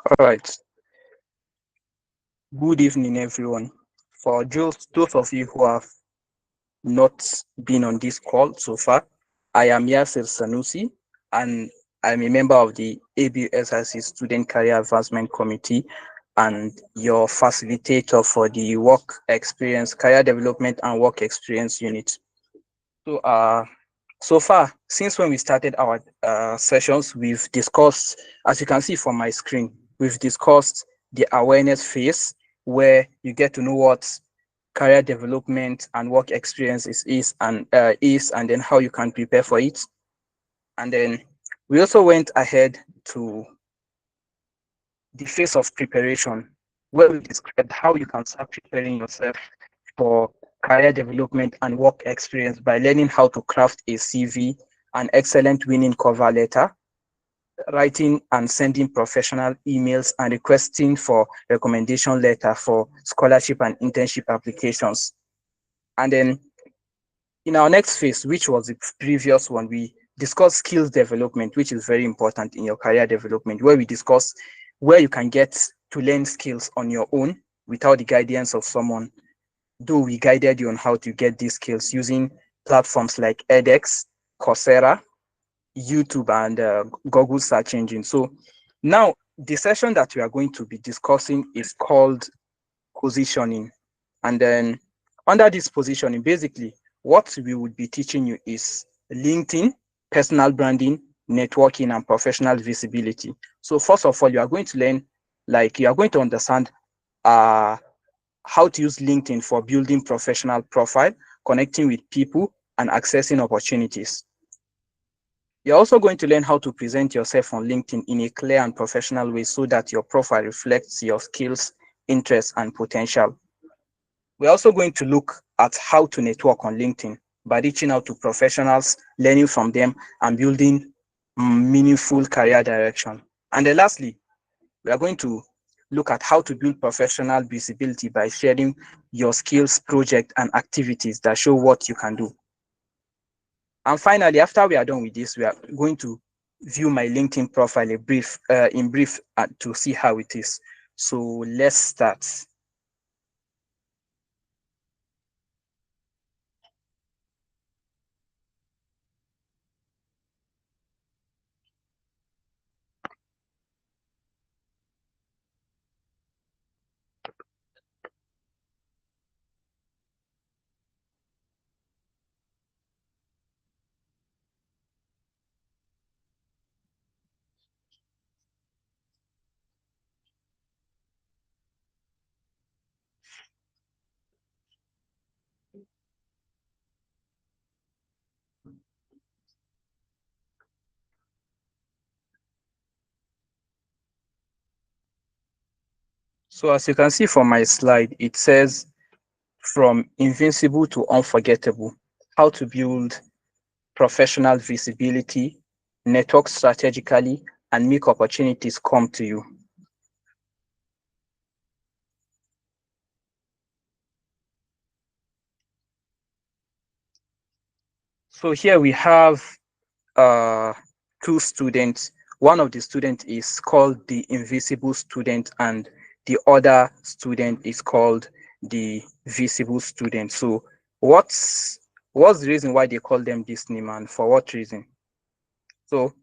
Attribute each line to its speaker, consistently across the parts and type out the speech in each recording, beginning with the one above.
Speaker 1: All right. Good evening, everyone. For those of you who have not been on this call so far, I am Yasir Sanusi, and I'm a member of the ABSIC Student Career Advancement Committee and your facilitator for the Work Experience, Career Development and Work Experience Unit. So, so far, since when we started our sessions, we've discussed, as you can see from my screen, we've discussed the awareness phase where you get to know what career development and work experience is, and then how you can prepare for it. And then we also went ahead to the phase of preparation, where we described how you can start preparing yourself for career development and work experience by learning how to craft a CV, an excellent winning cover letter, writing and sending professional emails, and requesting for recommendation letter for scholarship and internship applications. And then in our next phase, which was the previous one, we discussed skills development, which is very important in your career development, where we discuss where you can get to learn skills on your own without the guidance of someone. Though we guided you on how to get these skills using platforms like edX, Coursera, YouTube, and Google search engine. So now the session that we are going to be discussing is called positioning. And then under this positioning, basically what we would be teaching you is LinkedIn, personal branding, networking, and professional visibility. So first of all, you are going to learn, like you are going to understand uh, how to use LinkedIn for building professional profile, connecting with people, and accessing opportunities. You're also going to learn how to present yourself on LinkedIn in a clear and professional way so that your profile reflects your skills, interests, and potential. We're also going to look at how to network on LinkedIn by reaching out to professionals, learning from them, and building meaningful career direction. And then lastly, we are going to look at how to build professional visibility by sharing your skills, project, and activities that show what you can do. And finally, after we are done with this, we are going to view my LinkedIn profile in brief to see how it is. So let's start. So as you can see from my slide, it says from invincible to unforgettable, how to build professional visibility, network strategically, and make opportunities come to you. So here we have uh, two students. One of the students is called the invisible student, and the other student is called the visible student. So what's the reason why they call them this name, and for what reason? So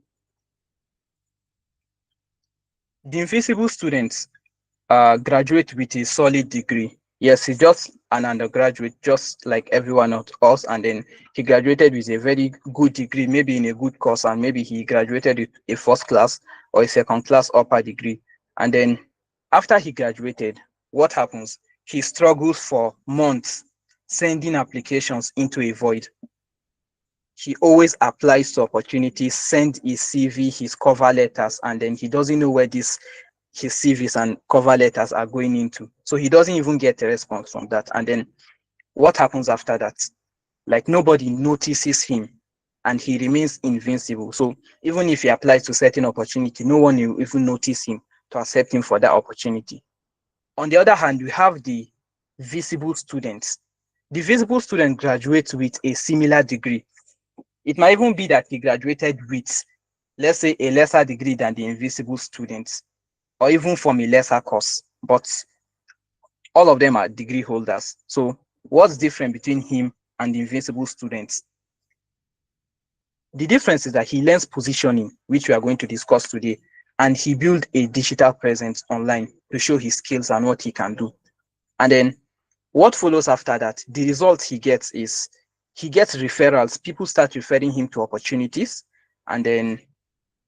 Speaker 1: the invisible students graduate with a solid degree. Yes, he's just an undergraduate, just like everyone else. And then he graduated with a very good degree, maybe in a good course, and maybe he graduated with a first class or a second class upper degree. And then after he graduated, what happens? He struggles for months sending applications into a void. He always applies to opportunities, send his CV, his cover letters, and then he doesn't know where his CVs and cover letters are going into. So he doesn't even get a response from that. And then what happens after that? Like nobody notices him and he remains invincible. So even if he applies to certain opportunity, no one will even notice him to accept him for that opportunity. On the other hand, we have the visible students. The visible student graduates with a similar degree. It might even be that he graduated with, let's say, a lesser degree than the invisible students. or even from a lesser course, but all of them are degree holders. So what's different between him and the invincible students? The difference is that he learns positioning, which we are going to discuss today, and he built a digital presence online to show his skills and what he can do. And then what follows after that, the result he gets is he gets referrals. People start referring him to opportunities, and then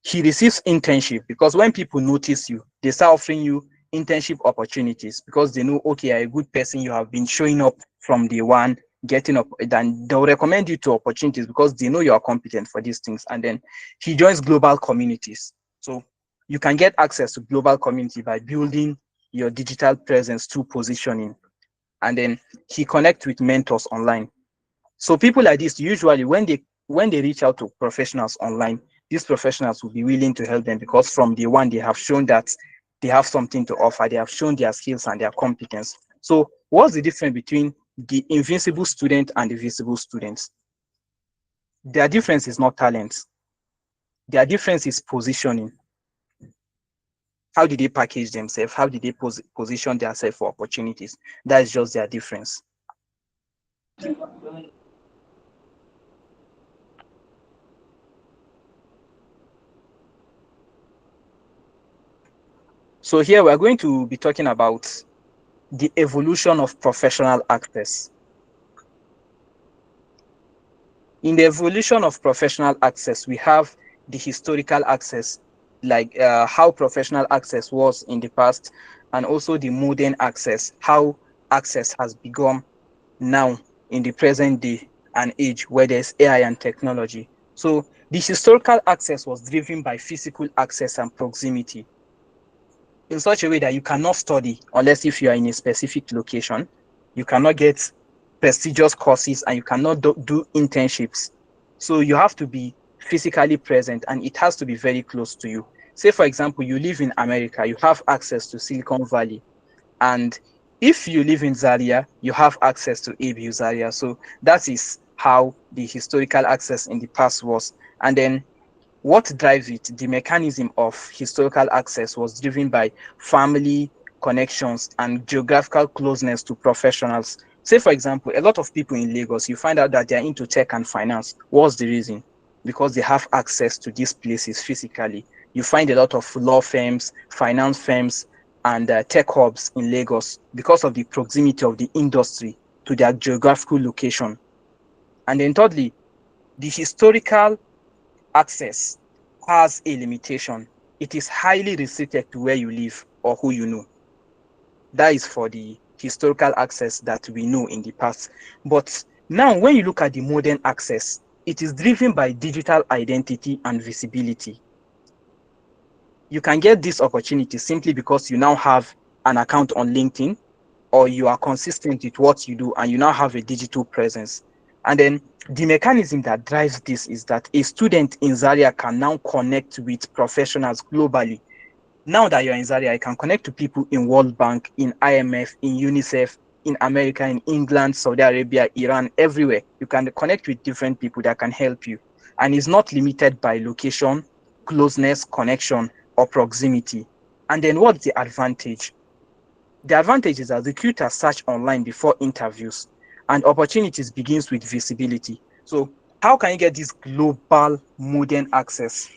Speaker 1: he receives internship, because when people notice you, they start offering you internship opportunities because they know, okay, you're a good person, you have been showing up from day one, getting up, then they'll recommend you to opportunities because they know you are competent for these things. And then he joins global communities. So you can get access to global community by building your digital presence through positioning. And then he connects with mentors online. So people like this, usually when they reach out to professionals online, these professionals will be willing to help them because from day one they have shown that they have something to offer. They have shown their skills and their competence. So what's the difference between the invincible student and the visible students? Their difference is not talent. Their difference is positioning. How did they package themselves? How did they position themselves for opportunities? That is just their difference. So here we're going to be talking about the evolution of professional access. In the evolution of professional access, we have the historical access, like how professional access was in the past, and also the modern access, how access has become now in the present day and age where there's AI and technology. So the historical access was driven by physical access and proximity in such a way that you cannot study unless if you are in a specific location. You cannot get prestigious courses and you cannot do internships. So you have to be physically present and it has to be very close to you. Say, for example, you live in America, you have access to Silicon Valley. And if you live in Zaria, you have access to ABU Zaria. So that is how the historical access in the past was. And then what drives it, the mechanism of historical access was driven by family connections and geographical closeness to professionals. Say, for example, a lot of people in Lagos, you find out that they're into tech and finance. What's the reason? Because they have access to these places physically. You find a lot of law firms, finance firms, and tech hubs in Lagos because of the proximity of the industry to their geographical location. And then thirdly, the historical access has a limitation. It is highly restricted to where you live or who you know. That is for the historical access that we know in the past. But now, when you look at the modern access, it is driven by digital identity and visibility. You can get this opportunity simply because you now have an account on LinkedIn, or you are consistent with what you do and you now have a digital presence. And then the mechanism that drives this is that a student in Zaria can now connect with professionals globally. Now that you're in Zaria, you can connect to people in World Bank, in IMF, in UNICEF, in America, in England, Saudi Arabia, Iran, everywhere. You can connect with different people that can help you. And it's not limited by location, closeness, connection, or proximity. And then what's the advantage? The advantage is that recruiters search online before interviews, and opportunities begins with visibility. So how can you get this global modern access?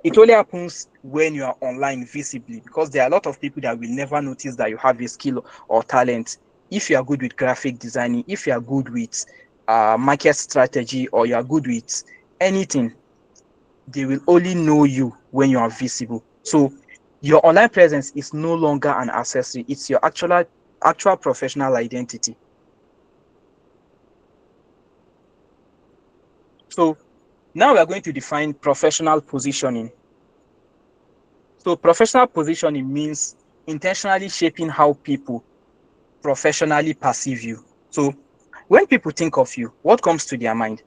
Speaker 1: It only happens when you are online visibly, because there are a lot of people that will never notice that you have a skill or talent. If you are good with graphic designing, if you are good with market strategy, or you are good with anything, they will only know you when you are visible. So your online presence is no longer an accessory, it's your actual professional identity. So now we are going to define professional positioning. So professional positioning means intentionally shaping how people professionally perceive you. So when people think of you, what comes to their mind?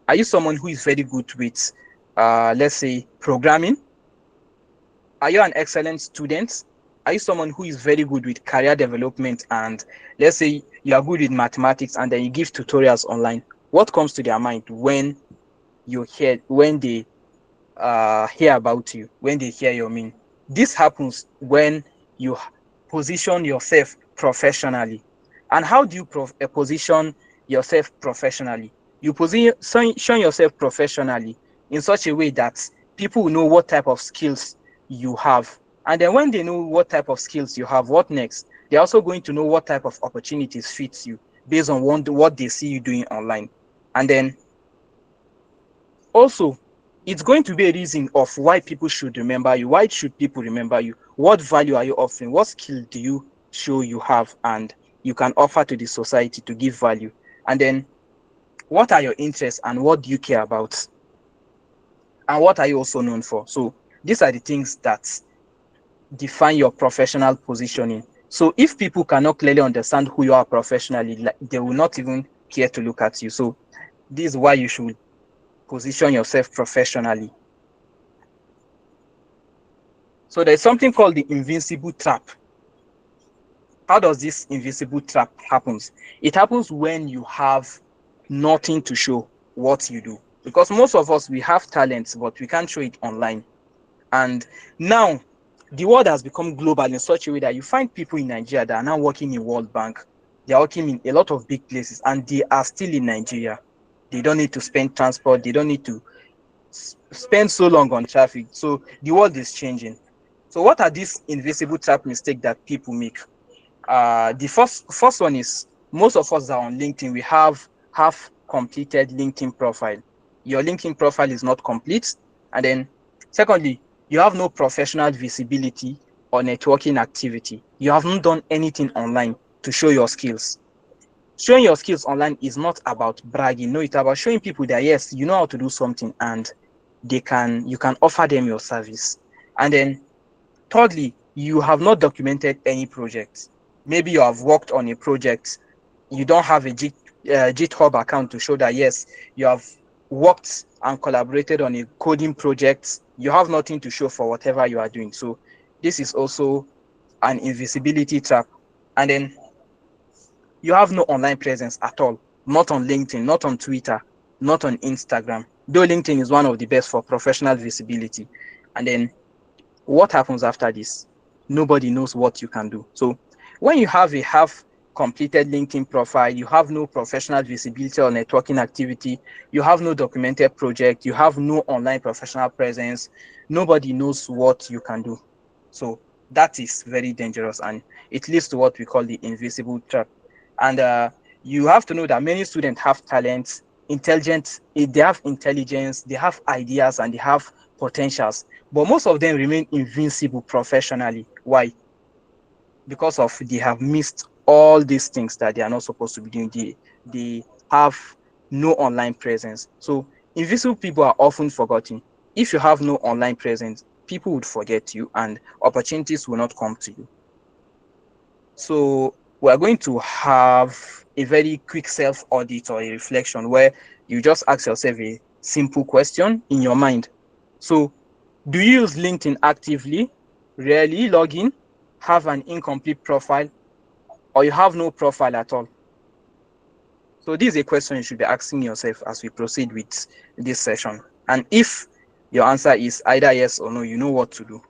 Speaker 1: Are you someone who is very good with, let's say, programming? Are you an excellent student? Are you someone who is very good with career development, and let's say you are good with mathematics and then you give tutorials online? What comes to their mind when they hear about you, when they hear your name? This happens when you position yourself professionally. And how do you position yourself professionally? You position yourself professionally in such a way that people will know what type of skills you have. And then when they know what type of skills you have, what next? They're also going to know what type of opportunities fits you based on what they see you doing online. And then also, it's going to be a reason of why people should remember you. Why should people remember you? What value are you offering? What skill do you show you have and you can offer to the society to give value? And then what are your interests and what do you care about? And what are you also known for? So these are the things that define your professional positioning. So if people cannot clearly understand who you are professionally, like, they will not even care to look at you. So this is why you should position yourself professionally. So there's something called the invincible trap. How does this invisible trap happens? It happens when you have nothing to show what you do. Because most of us, we have talents, but we can't show it online. And now the world has become global in such a way that you find people in Nigeria that are now working in World Bank. They are working in a lot of big places and they are still in Nigeria. They don't need to spend transport. They don't need to spend so long on traffic. So the world is changing. So what are these invisible trap mistakes that people make? The first one is most of us are on LinkedIn. We have half completed LinkedIn profile. Your LinkedIn profile is not complete. And then secondly, you have no professional visibility or networking activity. You haven't done anything online to show your skills. Showing your skills online is not about bragging. No, it's about showing people that yes, you know how to do something and you can offer them your service. And then thirdly, you have not documented any project. Maybe you have worked on a project, you don't have a GitHub account to show that yes, you have worked and collaborated on a coding project. You have nothing to show for whatever you are doing. So this is also an invisibility trap. And then you have no online presence at all, not on LinkedIn, not on Twitter, not on Instagram. Though LinkedIn is one of the best for professional visibility. And then what happens after this? Nobody knows what you can do. So when you have a half completed LinkedIn profile, you have no professional visibility or networking activity, you have no documented project, you have no online professional presence, nobody knows what you can do. So that is very dangerous and it leads to what we call the invisible trap. And you have to know that many students have talents, they have intelligence, they have ideas, and they have potentials, but most of them remain invincible professionally. Why? Because of they have missed all these things that they are not supposed to be doing. They have no online presence. So invisible people are often forgotten. If you have no online presence, people would forget you and opportunities will not come to you. So we're going to have a very quick self audit or a reflection where you just ask yourself a simple question in your mind. So, do you use LinkedIn actively, rarely log in, have an incomplete profile, or you have no profile at all? So, this is a question you should be asking yourself as we proceed with this session. And if your answer is either yes or no, you know what to do.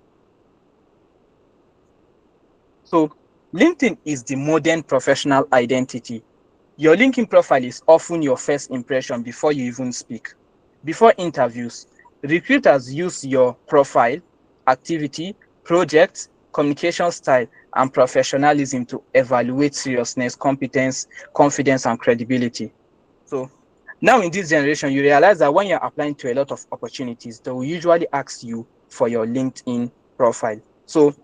Speaker 1: So, LinkedIn is the modern professional identity. Your LinkedIn profile is often your first impression before you even speak. Before interviews, recruiters use your profile, activity, project, communication style, and professionalism to evaluate seriousness, competence, confidence, and credibility. So now in this generation, you realize that when you're applying to a lot of opportunities, they will usually ask you for your LinkedIn profile. So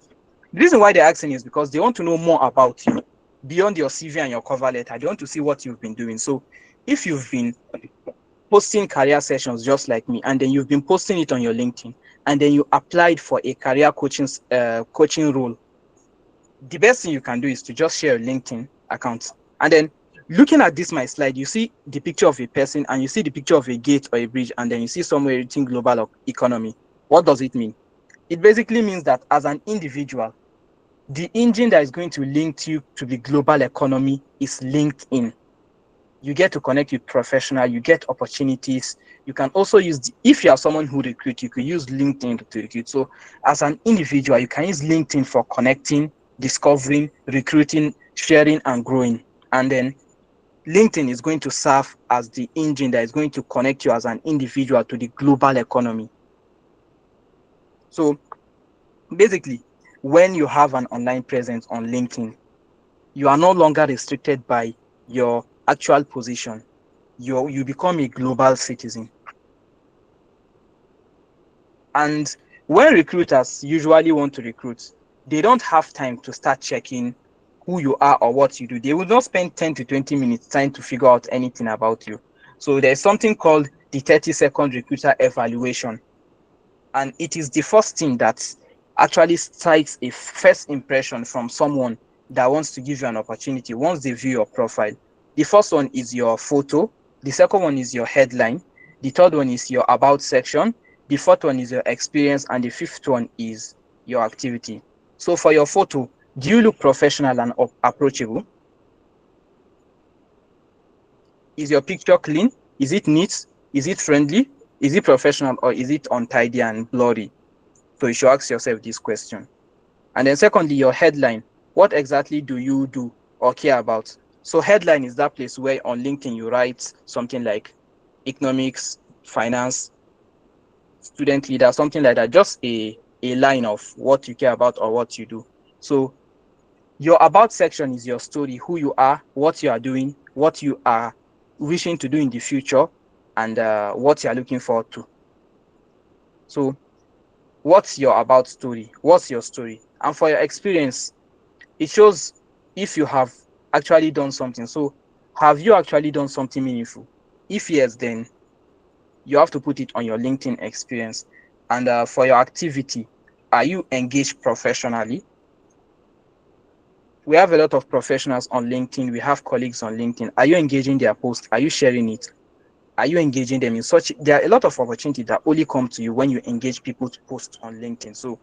Speaker 1: the reason why they're asking is because they want to know more about you beyond your CV and your cover letter. They want to see what you've been doing. So if you've been posting career sessions just like me, and then you've been posting it on your LinkedIn, and then you applied for a career coaching role, the best thing you can do is to just share your LinkedIn account. And then looking at this my slide, you see the picture of a person and you see the picture of a gate or a bridge, and then you see somewhere written global economy. What does it mean? It basically means that as an individual, the engine that is going to link you to the global economy is LinkedIn. You get to connect with professional, you get opportunities. You can also use, if you are someone who recruit, you could use LinkedIn to recruit. So as an individual, you can use LinkedIn for connecting, discovering, recruiting, sharing, and growing. And then LinkedIn is going to serve as the engine that is going to connect you as an individual to the global economy. So basically, when you have an online presence on LinkedIn, you are no longer restricted by your actual position. You become a global citizen. And when recruiters usually want to recruit, they don't have time to start checking who you are or what you do. They will not spend 10 to 20 minutes trying to figure out anything about you. So there's something called the 30-second recruiter evaluation. And it is the first thing that actually strikes a first impression from someone that wants to give you an opportunity once they view your profile. The first one is your photo, the second one is your headline, the third one is your about section, the fourth one is your experience, and the fifth one is your activity. So for your photo, do you look professional and approachable? Is your picture clean? Is it neat? Is it friendly? Is it professional, or is it untidy and blurry? So you should ask yourself this question. And then secondly, your headline. What exactly do you do or care about? So headline is that place where on LinkedIn you write something like economics, finance, student leader, something like that. Just a line of what you care about or what you do. So your about section is your story, who you are, what you are doing, what you are wishing to do in the future, and what you are looking forward to. So what's your about story? What's your story? And for your experience, it shows if you have actually done something. So have you actually done something meaningful? If yes, then you have to put it on your LinkedIn experience. And for your activity, are you engaged professionally? We have a lot of professionals on LinkedIn. We have colleagues on LinkedIn. Are you engaging their post? Are you sharing it? Are you engaging them in such? There are a lot of opportunities that only come to you when you engage people's posts on LinkedIn. So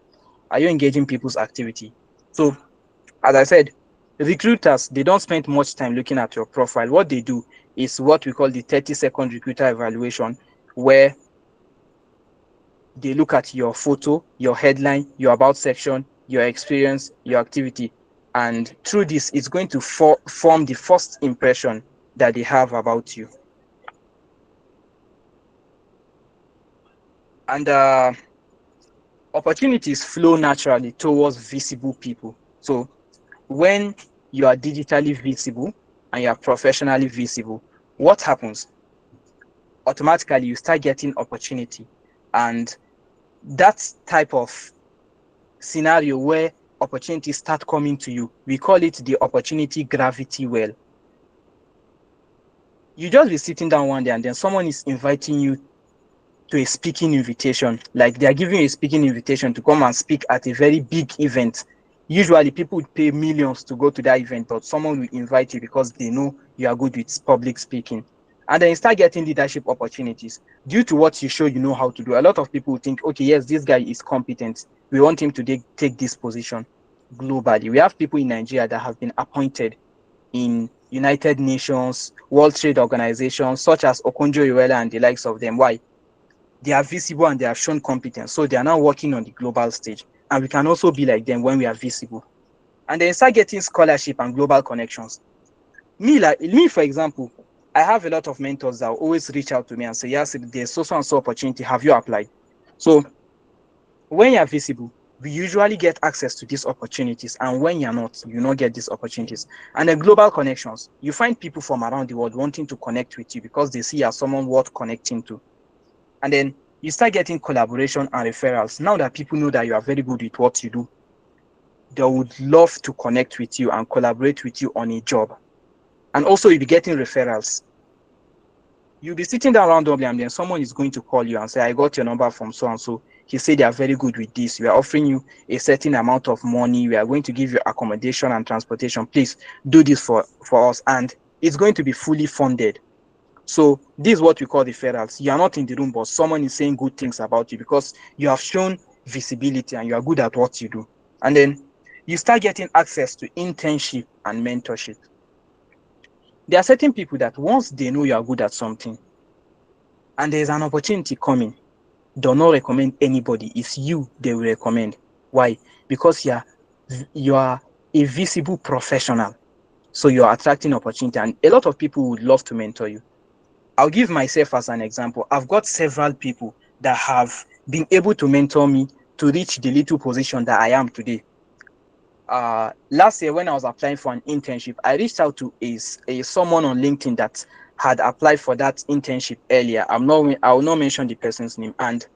Speaker 1: are you engaging people's activity? So as I said, recruiters, they don't spend much time looking at your profile. What they do is what we call the 30-second recruiter evaluation, where they look at your photo, your headline, your about section, your experience, your activity. And through this, it's going to form the first impression that they have about you. And opportunities flow naturally towards visible people. So when you are digitally visible and you are professionally visible, what happens? Automatically, you start getting opportunity. And that type of scenario where opportunities start coming to you, we call it the opportunity gravity well. You just be sitting down one day and then someone is inviting you to a speaking invitation. Like they are giving you a speaking invitation to come and speak at a very big event. Usually people would pay millions to go to that event, but someone will invite you because they know you are good with public speaking. And then you start getting leadership opportunities due to what you show you know how to do. A lot of people think, okay, yes, this guy is competent. We want him to take this position globally. We have people in Nigeria that have been appointed in United Nations, World Trade Organization, such as Okonjo-Iweala and the likes of them. Why? They are visible and they have shown competence. So they are now working on the global stage. And we can also be like them when we are visible. And then start getting scholarship and global connections. Me, for example, I have a lot of mentors that will always reach out to me and say, yes, there's so and so opportunity. Have you applied? So when you're visible, we usually get access to these opportunities. And when you're not, you not get these opportunities. And then global connections, you find people from around the world wanting to connect with you because they see you as someone worth connecting to. And then you start getting collaboration and referrals. Now that people know that you are very good with what you do, they would love to connect with you and collaborate with you on a job. And also you'll be getting referrals. You'll be sitting down randomly and then someone is going to call you and say, I got your number from so and so. He said they are very good with this. We are offering you a certain amount of money. We are going to give you accommodation and transportation. Please do this for us. And it's going to be fully funded. So this is what we call referrals. You are not in the room, but someone is saying good things about you because you have shown visibility and you are good at what you do. And then you start getting access to internship and mentorship. There are certain people that once they know you are good at something and there's an opportunity coming, do not recommend anybody. It's you they will recommend. Why? Because you are a visible professional. So you're attracting opportunity. And a lot of people would love to mentor you. I'll give myself as an example. I've got several people that have been able to mentor me to reach the little position that I am today. Last year when I was applying for an internship, I reached out to a someone on LinkedIn that had applied for that internship earlier. I will not mention the person's name. And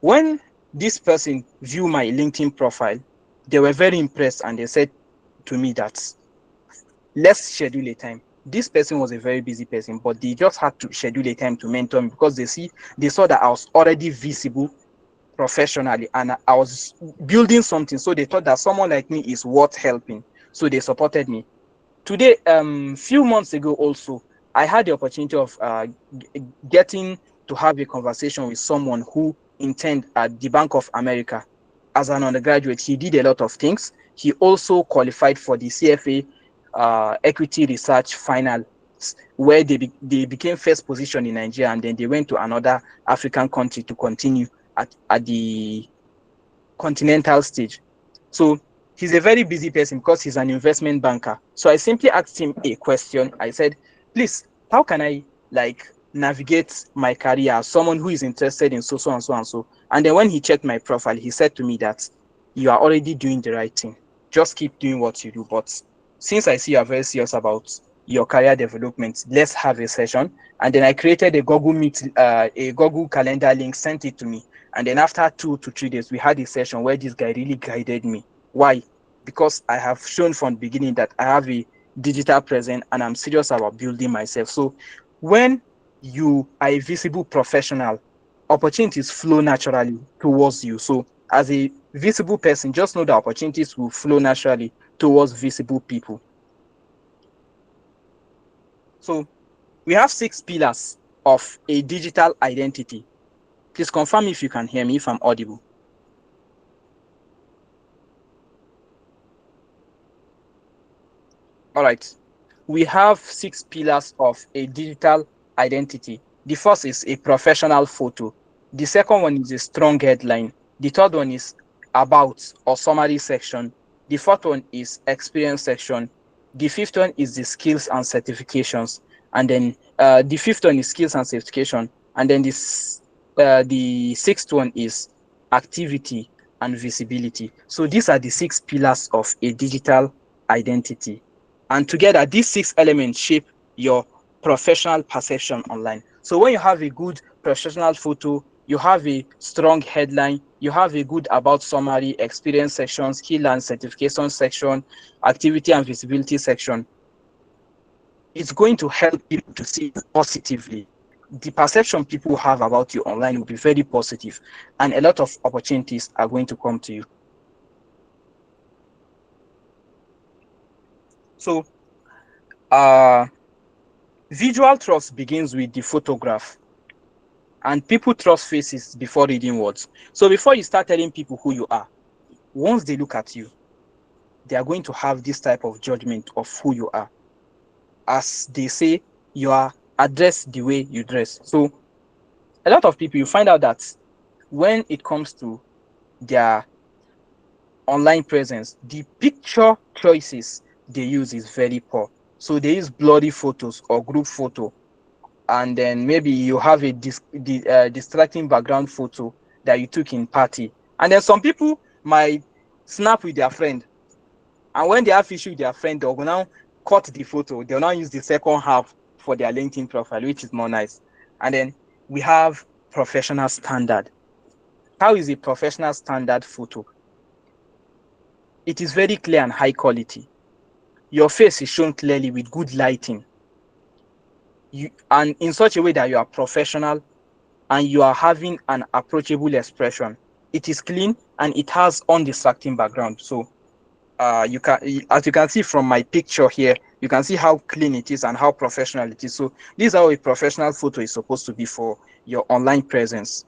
Speaker 1: when this person viewed my LinkedIn profile, they were very impressed and they said to me that let's schedule a time. This person was a very busy person, but they just had to schedule a time to mentor me because they saw that I was already visible professionally and I was building something. So they thought that someone like me is worth helping. So they supported me. Today, few months ago also, I had the opportunity of getting to have a conversation with someone who interned at the Bank of America as an undergraduate. He did a lot of things. He also qualified for the CFA equity research final, where they became first position in Nigeria, and then they went to another African country to continue at the continental stage. So he's a very busy person because he's an investment banker. So I simply asked him a question. I said, please, how can I like navigate my career as someone who is interested in so and so and so? And then when he checked my profile, he said to me that you are already doing the right thing. Just keep doing what you do. But since I see you are very serious about your career development, let's have a session. And then I created a Google Meet, a Google Calendar link, sent it to me. And then after 2 to 3 days, we had a session where this guy really guided me. Why? Because I have shown from the beginning that I have a digital presence and I'm serious about building myself. So when you are a visible professional, opportunities flow naturally towards you. So as a visible person, just know that opportunities will flow naturally towards visible people. So we have 6 pillars of a digital identity. Please confirm if you can hear me, if I'm audible. All right. We have 6 pillars of a digital identity. The first is a professional photo. The second one is a strong headline. The third one is about or summary section. The fourth one is experience section. The fifth one is the skills and certifications. And then the fifth one is skills and certification. And then the sixth one is activity and visibility. So these are the 6 pillars of a digital identity. And together, these 6 elements shape your professional perception online. So when you have a good professional photo, you have a strong headline, you have a good about summary, experience section, skill and certification section, activity and visibility section, it's going to help people to see it positively. The perception people have about you online will be very positive, and a lot of opportunities are going to come to you. So, uh, visual trust begins with the photograph, and people trust faces before reading words. So before you start telling people who you are, once they look at you, they are going to have this type of judgment of who you are. As they say, you are addressed the way you dress. So a lot of people, you find out that when it comes to their online presence, the picture choices they use is very poor. So they use blurry photos or group photo, and then maybe you have a distracting background photo that you took in party. And then some people might snap with their friend, and when they have issue with their friend, they'll now cut the photo. They'll now use the second half for their LinkedIn profile, which is more nice. And then we have professional standard. How is a professional standard photo? It is very clear and high quality. Your face is shown clearly with good lighting. And in such a way that you are professional and you are having an approachable expression. It is clean and it has undistracting background. So you can, as you can see from my picture here, you can see how clean it is and how professional it is. So this is how a professional photo is supposed to be for your online presence.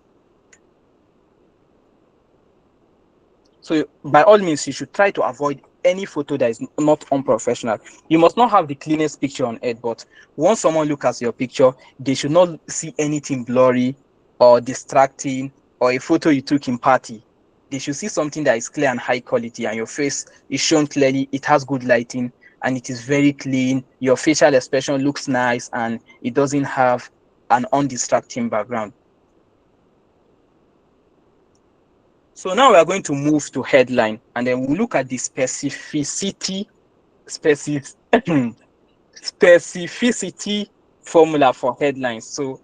Speaker 1: So by all means, you should try to avoid any photo that is not unprofessional. You must not have the cleanest picture on earth, but once someone look at your picture, they should not see anything blurry or distracting, or a photo you took in party. They should see something that is clear and high quality, and your face is shown clearly, it has good lighting, and it is very clean. Your facial expression looks nice, and it doesn't have an undistracting background. So now we are going to move to headline, and then we'll look at the specific, specificity formula for headlines. So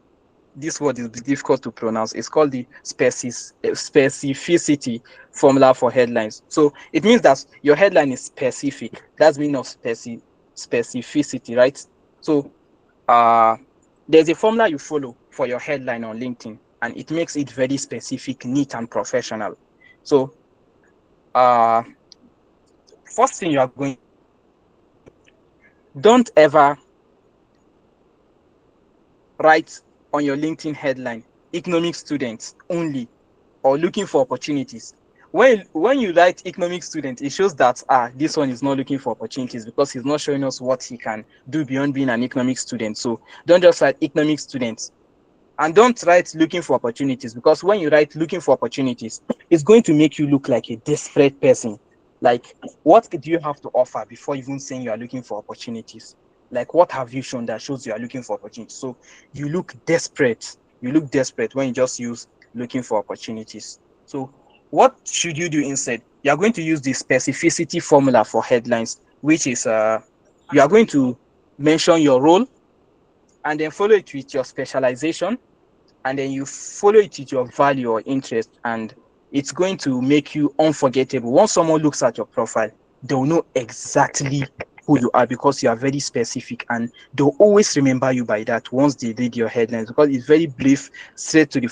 Speaker 1: this word is difficult to pronounce. It's called the specificity formula for headlines. So it means that your headline is specific. That's meaning of specificity, right? So there's a formula you follow for your headline on LinkedIn, and it makes it very specific, neat, and professional. So first thing you are going to do, don't ever write on your LinkedIn headline, economic students only, or looking for opportunities. When you write economic student, it shows that this one is not looking for opportunities, because he's not showing us what he can do beyond being an economic student. So don't just write economic students. And don't write looking for opportunities, because when you write looking for opportunities, it's going to make you look like a desperate person. Like, what do you have to offer before even saying you are looking for opportunities? Like, what have you shown that shows you are looking for opportunities? So you look desperate. You look desperate when you just use looking for opportunities. So what should you do instead? You are going to use the specificity formula for headlines, which is you are going to mention your role, and then follow it with your specialization, and then you follow it with your value or interest, and it's going to make you unforgettable. Once someone looks at your profile, they'll know exactly who you are, because you are very specific, and they'll always remember you by that once they read your headlines, because it's very brief, straight to the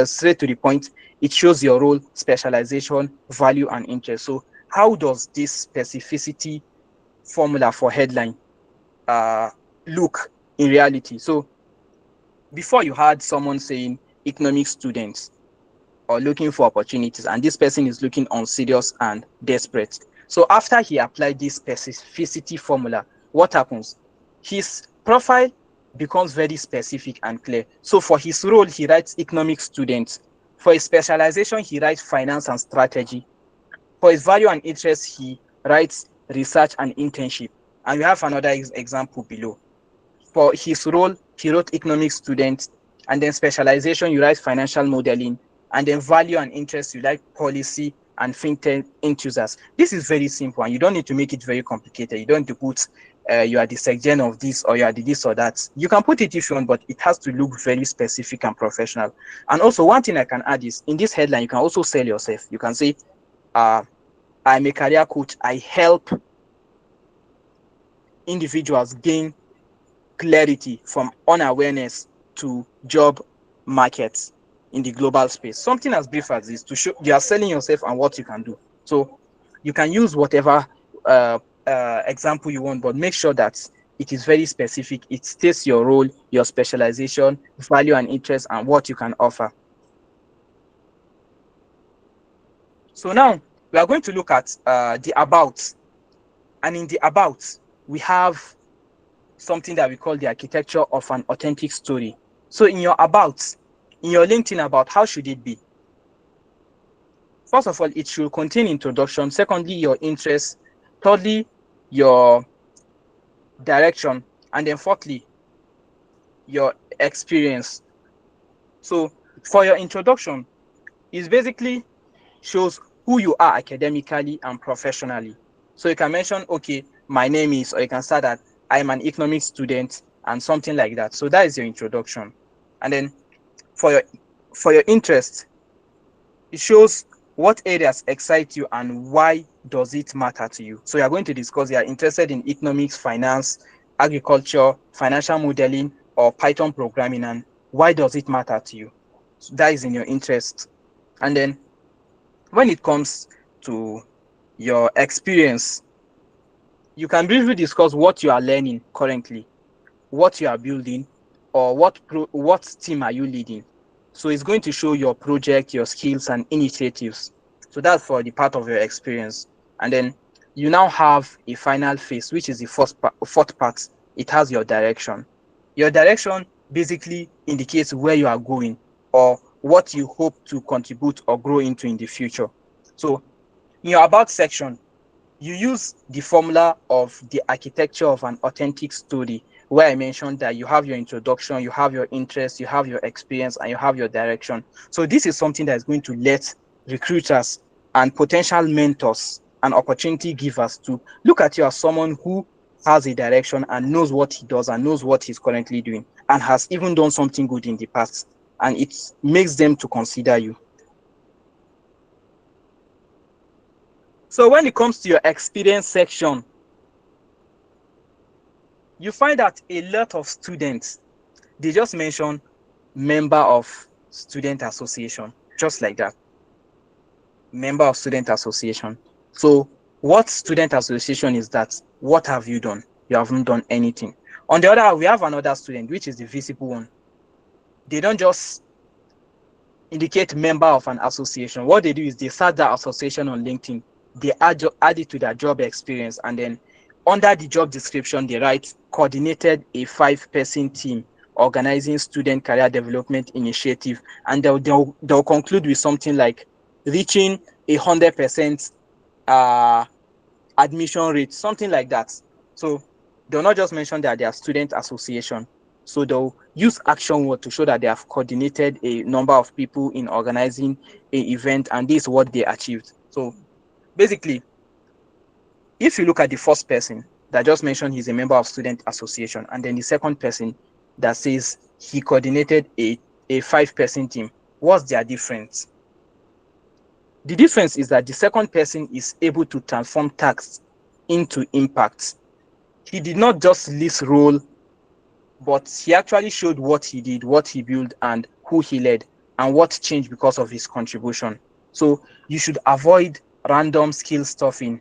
Speaker 1: straight to the point. It shows your role, specialization, value, and interest. So how does this specificity formula for headline uh, look in reality? So before, you had someone saying economic students or looking for opportunities, and this person is looking unserious and desperate. So after he applied this specificity formula, what happens? His profile becomes very specific and clear. So for his role, he writes economic students. For his specialization, he writes finance and strategy. For his value and interest, he writes research and internship. And we have another example below. For his role, he wrote economic student, and then specialization, you write financial modeling, and then value and interest, you like policy and fintech enthusiasts. This is very simple, and you don't need to make it very complicated. You don't need to put you are the section of this, or you are the this or that. You can put it if you want, but it has to look very specific and professional. And also, one thing I can add is, in this headline, you can also sell yourself. You can say, I'm a career coach. I help individuals gain clarity from unawareness to job markets in the global space. Something as brief as this, to show you are selling yourself and what you can do. So you can use whatever example you want, but make sure that it is very specific. It states your role, your specialization, value and interest, and what you can offer. So now we are going to look at the about. And in the about, we have something that we call the architecture of an authentic story. So in your about, in your LinkedIn about, how should it be? First of all, it should contain introduction. Secondly, your interests. Thirdly, your direction. And then fourthly, your experience. So for your introduction, it basically shows who you are academically and professionally. So you can mention, okay, my name is, or you can start that I'm an economics student and something like that. So that is your introduction. And then for your interest, it shows what areas excite you and why does it matter to you. So you're going to discuss, you're interested in economics, finance, agriculture, financial modeling, or Python programming, and why does it matter to you? So that is in your interest. And then when it comes to your experience, you can briefly discuss what you are learning currently, what you are building, or what team are you leading. So it's going to show your project, your skills, and initiatives. So that's for the part of your experience. And then you now have a final phase, which is the fourth part. It has your direction. Your direction basically indicates where you are going or what you hope to contribute or grow into in the future. So in your about section, you use the formula of the architecture of an authentic story, where I mentioned that you have your introduction, you have your interest, you have your experience, and you have your direction. So this is something that is going to let recruiters and potential mentors and opportunity givers to look at you as someone who has a direction and knows what he does and knows what he's currently doing and has even done something good in the past. And it makes them to consider you. So when it comes to your experience section, you find that a lot of students, they just mention member of student association, just like that. Member of student association. So what student association is that? What have you done? You haven't done anything. On the other hand, we have another student, which is the visible one. They don't just indicate member of an association. What they do is they start that association on LinkedIn. They add it to their job experience, and then under the job description, they write coordinated a 5-person team organizing student career development initiative, and they'll conclude with something like reaching 100% admission rate, something like that. So they'll not just mention that they are student association. So they'll use action word to show that they have coordinated a number of people in organizing a event, and this is what they achieved. So basically, if you look at the first person that just mentioned he's a member of student association, and then the second person that says he coordinated a 5-person team, what's their difference? The difference is that the second person is able to transform tasks into impact. He did not just list role, but he actually showed what he did, what he built, and who he led, and what changed because of his contribution. So you should avoid random skill stuffing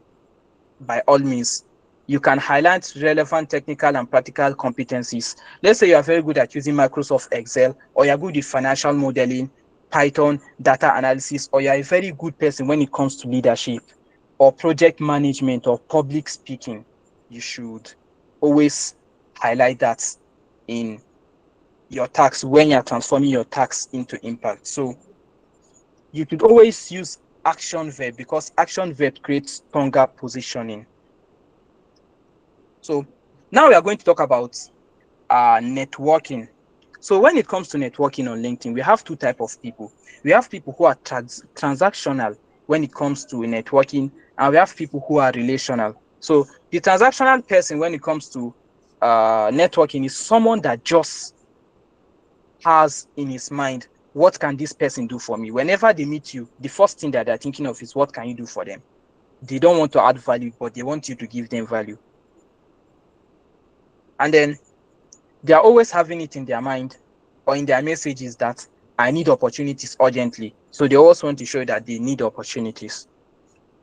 Speaker 1: by all means. You can highlight relevant technical and practical competencies. Let's say you are very good at using Microsoft Excel, or you're good with financial modeling, Python, data analysis, or you're a very good person when it comes to leadership or project management or public speaking. You should always highlight that in your tasks when you're transforming your tasks into impact. So you could always use action verb, because action verb creates stronger positioning. So now we are going to talk about networking. So when it comes to networking on LinkedIn, we have two types of people. We have people who are transactional when it comes to networking, and we have people who are relational. So the transactional person when it comes to networking is someone that just has in his mind, what can this person do for me? Whenever they meet you, the first thing that they're thinking of is what can you do for them? They don't want to add value, but they want you to give them value. And then they are always having it in their mind or in their messages that I need opportunities urgently. So they always want to show that they need opportunities.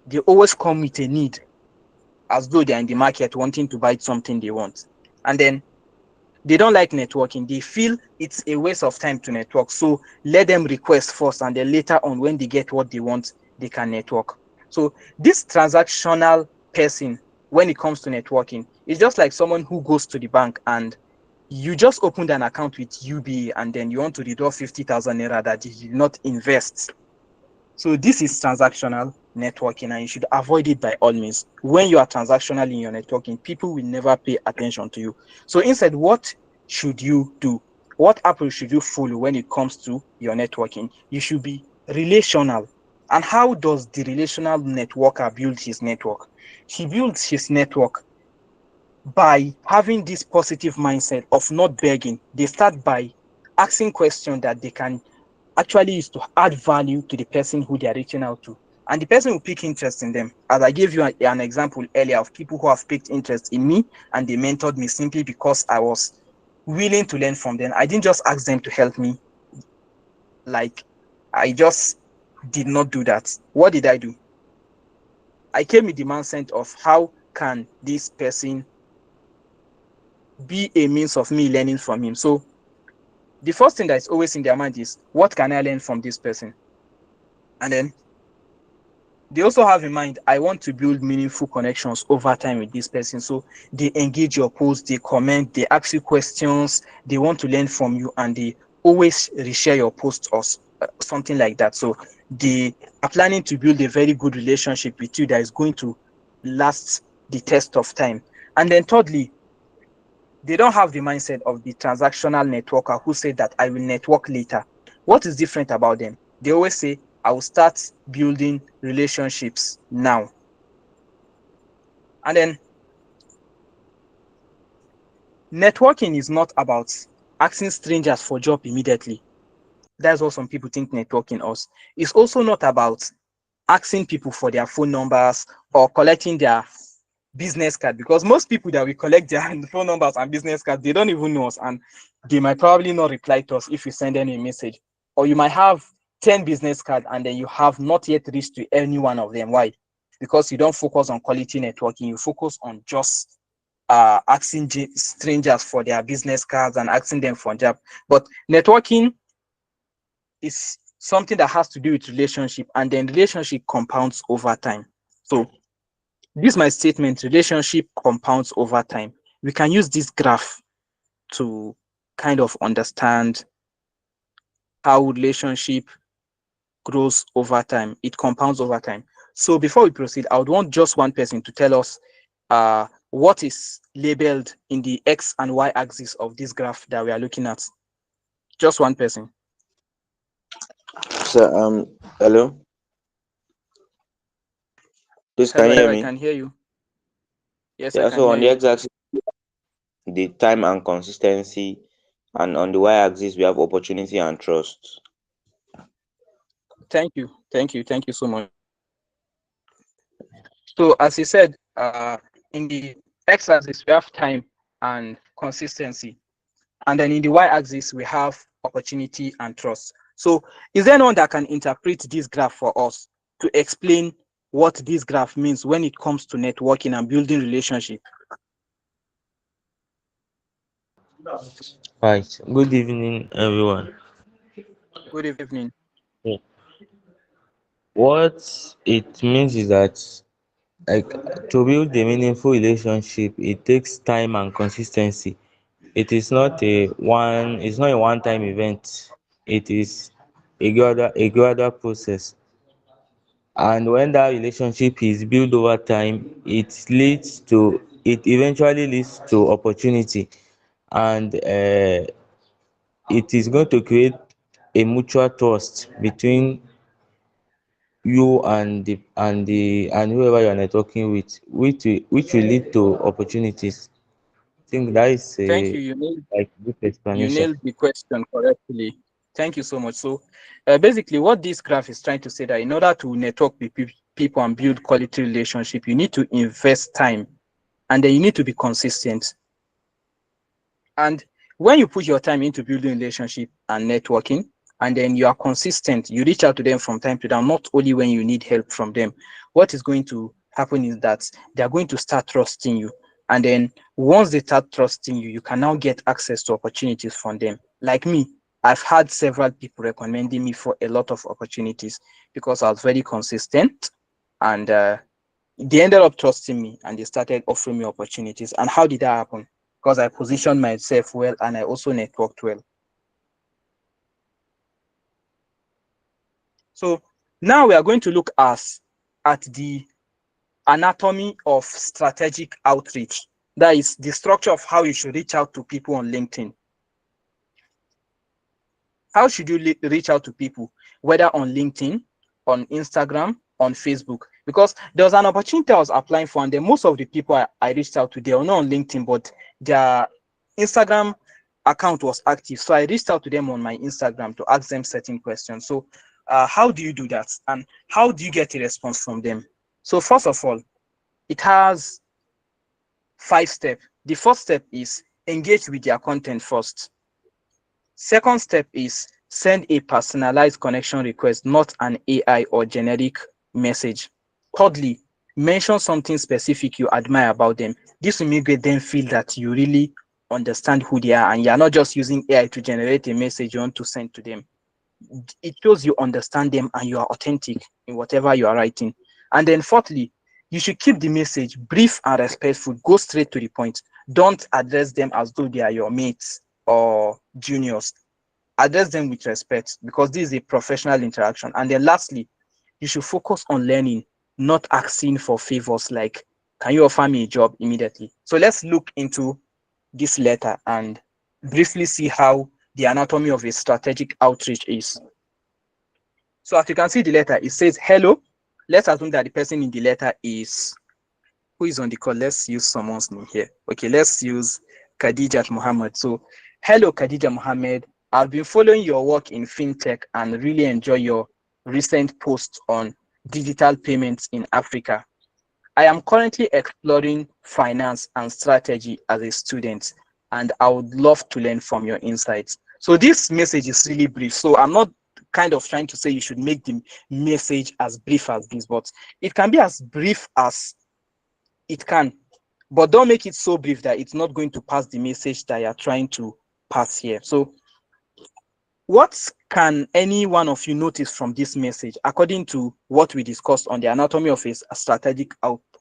Speaker 1: They always come with a need, as though they're in the market wanting to buy something they want. And then they don't like networking. They feel it's a waste of time to network. So let them request first, and then later on, when they get what they want, they can network. So this transactional person, when it comes to networking, is just like someone who goes to the bank and you just opened an account with UBA, and then you want to withdraw 50,000 naira that you did not invest. So this is transactional networking, and you should avoid it by all means. When you are transactional in your networking, people will never pay attention to you. So instead, what should you do? What approach should you follow when it comes to your networking? You should be relational. And how does the relational networker build his network? He builds his network by having this positive mindset of not begging. They start by asking questions that they can actually use to add value to the person who they are reaching out to. And the person will pick interest in them. As I gave you an example earlier of people who have picked interest in me and they mentored me simply because I was willing to learn from them. I didn't just ask them to help me. Like, I just did not do that. What did I do? I came with the mindset of how can this person be a means of me learning from him. So the first thing that is always in their mind is, what can I learn from this person? And then They also have in mind, I want to build meaningful connections over time with this person. So they engage your post, they comment, they ask you questions, they want to learn from you, and they always reshare your post or something like that. So they are planning to build a very good relationship with you that is going to last the test of time. And then thirdly, they don't have the mindset of the transactional networker who said that I will network later. What is different about them? They always say, I will start building relationships now. And then networking is not about asking strangers for job immediately. That's what some people think networking is. It's also not about asking people for their phone numbers or collecting their business card, because most people that we collect their phone numbers and business cards, they don't even know us, and they might probably not reply to us if you send them a message. Or you might have 10 business cards and then you have not yet reached to any one of them. Why? Because you don't focus on quality networking, you focus on just asking strangers for their business cards and asking them for a job. But networking is something that has to do with relationship, and then relationship compounds over time. So this is my statement: relationship compounds over time. We can use this graph to kind of understand how relationship grows over time. It compounds over time. So before we proceed, I would want just one person to tell us what is labeled in the X and Y axis of this graph that we are looking at. Just one person.
Speaker 2: So hello, please can
Speaker 1: Hello,
Speaker 2: you hear
Speaker 1: hello, I
Speaker 2: me?
Speaker 1: can hear you. Yes, I
Speaker 2: Yeah.
Speaker 1: can
Speaker 2: So
Speaker 1: hear
Speaker 2: on the
Speaker 1: you.
Speaker 2: x-axis, the time and consistency, and on the y-axis we have opportunity and trust.
Speaker 1: Thank you. Thank you. Thank you so much. So as you said, in the X-axis, we have time and consistency. And then in the Y-axis, we have opportunity and trust. So is there anyone that can interpret this graph for us to explain what this graph means when it comes to networking and building relationship?
Speaker 3: Right. Good evening, everyone.
Speaker 1: Good evening.
Speaker 3: Yeah. What it means is that, like, to build a meaningful relationship, it takes time and consistency. It is not a one. It's not a one-time event. It is a gradual process. And when that relationship is built over time, it eventually leads to opportunity, and it is going to create a mutual trust between you and whoever you are networking with, which will lead to opportunities. I think that is
Speaker 1: Thank
Speaker 3: a
Speaker 1: you.
Speaker 3: like good
Speaker 1: You
Speaker 3: explanation.
Speaker 1: nailed the question correctly. Thank you so much. So basically what this graph is trying to say that in order to network with people and build quality relationship, you need to invest time, and then you need to be consistent. And when you put your time into building relationship and networking, and then you are consistent, you reach out to them from time to time, not only when you need help from them, what is going to happen is that they are going to start trusting you. And then once they start trusting you, you can now get access to opportunities from them. Like me, I've had several people recommending me for a lot of opportunities because I was very consistent, and they ended up trusting me and they started offering me opportunities. And how did that happen? Because I positioned myself well and I also networked well. So now we are going to look at the anatomy of strategic outreach. That is the structure of how you should reach out to people on LinkedIn. How should you reach out to people, whether on LinkedIn, on Instagram, on Facebook? Because there was an opportunity I was applying for, and then most of the people I reached out to, they were not on LinkedIn, but their Instagram account was active. So I reached out to them on my Instagram to ask them certain questions. So how do you do that? And how do you get a response from them? So first of all, it has 5 steps. The first step is engage with their content first. Second step is send a personalized connection request, not an AI or generic message. Thirdly, mention something specific you admire about them. This will make them feel that you really understand who they are and you're not just using AI to generate a message you want to send to them. It shows you understand them and you are authentic in whatever you are writing. And then fourthly, you should keep the message brief and respectful. Go straight to the point. Don't address them as though they are your mates or juniors. Address them with respect, because this is a professional interaction. And then lastly, you should focus on learning, not asking for favors like, can you offer me a job immediately? So let's look into this letter and briefly see how the anatomy of a strategic outreach is. So as you can see the letter, it says hello. Let's assume that the person in the letter is, who is on the call? Let's use someone's name here. Okay, let's use Khadija Muhammad. So hello Khadija Muhammad, I've been following your work in fintech and really enjoy your recent posts on digital payments in Africa. I am currently exploring finance and strategy as a student, and I would love to learn from your insights. So this message is really brief. So I'm not kind of trying to say you should make the message as brief as this, but it can be as brief as it can. But don't make it so brief that it's not going to pass the message that you're trying to pass here. So what can any one of you notice from this message according to what we discussed on the anatomy of a strategic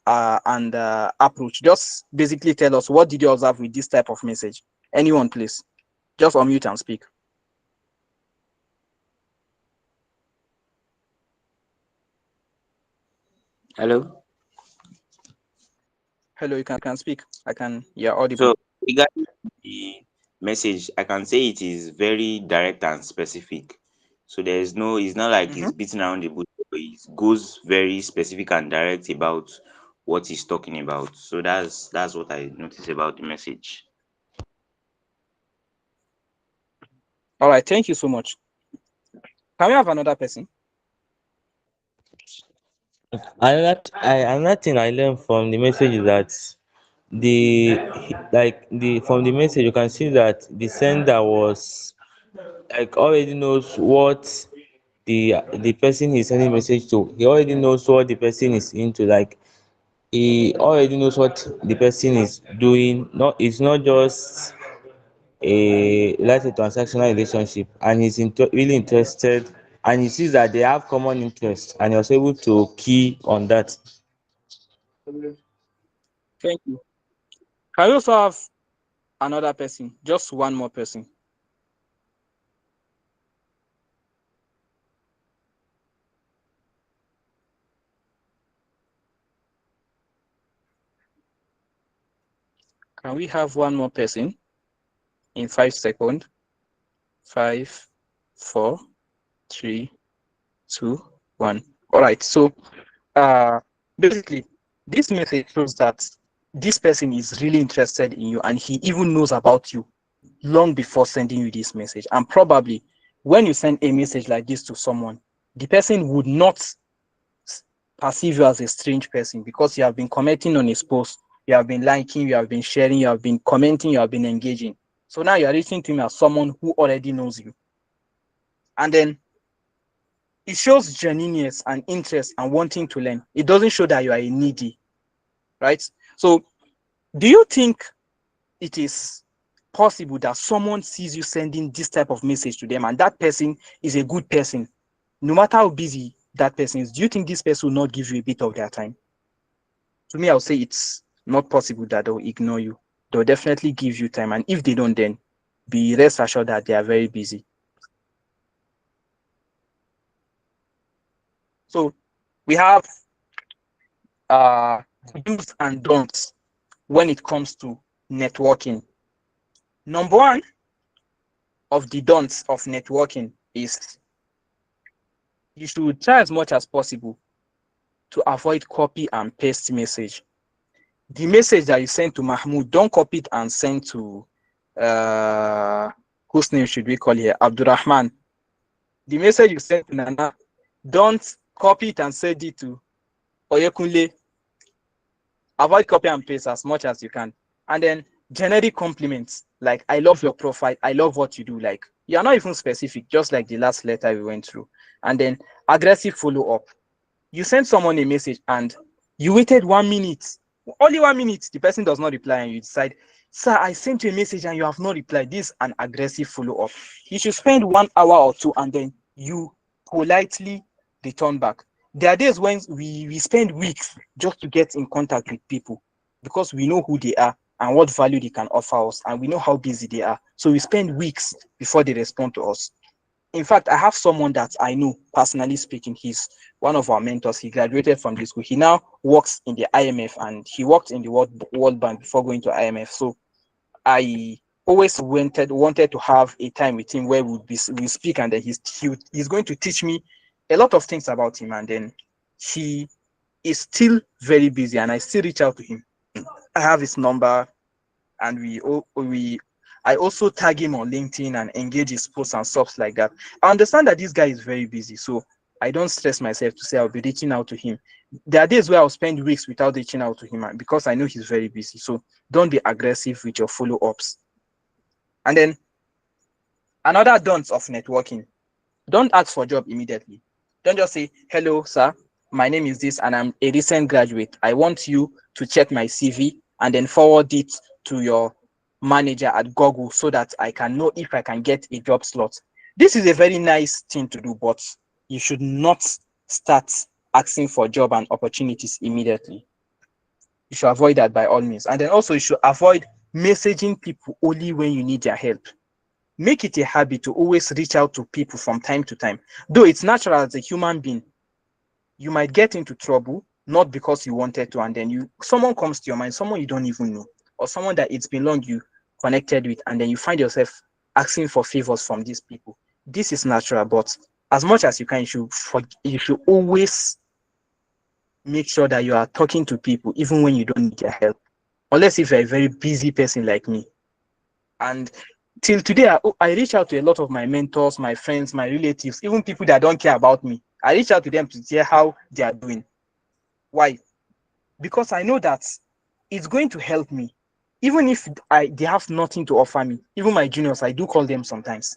Speaker 1: approach? Just basically tell us, what did you observe with this type of message? Anyone, please. Just unmute and speak.
Speaker 2: Hello.
Speaker 1: Hello, you can speak. You're audible.
Speaker 2: So regarding the message, I can say it is very direct and specific. So it's not like
Speaker 1: Mhm.
Speaker 2: it's beating around the bush. It goes very specific and direct about what he's talking about. So that's what I noticed about the message.
Speaker 1: All right, thank you so much. Can we have another person?
Speaker 3: Another thing I learned from the message is that the the from the message you can see that the sender was like already knows what the person he's sending message to. He already knows what the person is into. Like he already knows what the person is doing. Not it's not just a transactional relationship, and he's really interested, and he sees that they have common interests, and he was able to key on that.
Speaker 1: Thank you. Can we also have another person? Just one more person. Can we have one more person in 5 seconds? 5, 4, 3, 2, 1. All right. So basically, this message shows that this person is really interested in you, and he even knows about you long before sending you this message. And probably when you send a message like this to someone, the person would not perceive you as a strange person, because you have been commenting on his post, you have been liking, you have been sharing, you have been commenting, you have been engaging. So now you're reaching to him as someone who already knows you. And then it shows genuineness and interest and wanting to learn. It doesn't show that you are a needy, right? So do you think it is possible that someone sees you sending this type of message to them and that person is a good person, no matter how busy that person is? Do you think this person will not give you a bit of their time? To me, I would say it's not possible that they'll ignore you. They'll definitely give you time. And if they don't, then be rest assured that they are very busy. So we have do's and don'ts when it comes to networking. Number one of the don'ts of networking is you should try as much as possible to avoid copy and paste message. The message that you send to Mahmoud, don't copy it and send to whose name should we call here? Abdurrahman. The message you send to Nana, don't copy it and send it to Oyekunle. Avoid copy and paste as much as you can. And then generic compliments like, I love your profile, I love what you do. Like, you are not even specific, just like the last letter we went through. And then aggressive follow-up. You send someone a message and you waited 1 minute, only 1 minute, the person does not reply, and you decide, sir, I sent you a message and you have not replied. This is an aggressive follow-up. You should spend 1 hour or two and then you politely return back. There are days when we spend weeks just to get in contact with people because we know who they are and what value they can offer us, and we know how busy they are. So we spend weeks before they respond to us. In fact, I have someone that I know, personally speaking. He's one of our mentors. He graduated from this school. He now works in the IMF, and he worked in the World Bank before going to IMF. So I always wanted to have a time with him where we speak, and then he's going to teach me a lot of things about him. And then he is still very busy, and I still reach out to him. I have his number, and we I also tag him on LinkedIn and engage his posts and stuff like that. I understand that this guy is very busy, so I don't stress myself to say I'll be reaching out to him. There are days where I'll spend weeks without reaching out to him because I know he's very busy. So don't be aggressive with your follow-ups. And then another don't of networking: don't ask for a job immediately. Don't just say, "Hello, sir. My name is this, and I'm a recent graduate. I want you to check my CV and then forward it to your manager at Google so that I can know if I can get a job slot." This is a very nice thing to do, but you should not start asking for job and opportunities immediately. You should avoid that by all means. And then also, you should avoid messaging people only when you need their help. Make it a habit to always reach out to people from time to time. Though it's natural as a human being, you might get into trouble not because you wanted to, and then someone comes to your mind, someone you don't even know, or someone that it's been long you connected with, and then you find yourself asking for favors from these people. This is natural, but as much as you can, you should always make sure that you are talking to people even when you don't need their help, unless if you're a very busy person like me. And till today, I reach out to a lot of my mentors, my friends, my relatives, even people that don't care about me. I reach out to them to hear how they are doing. Why? Because I know that it's going to help me. Even if they have nothing to offer me, even my juniors, I do call them sometimes.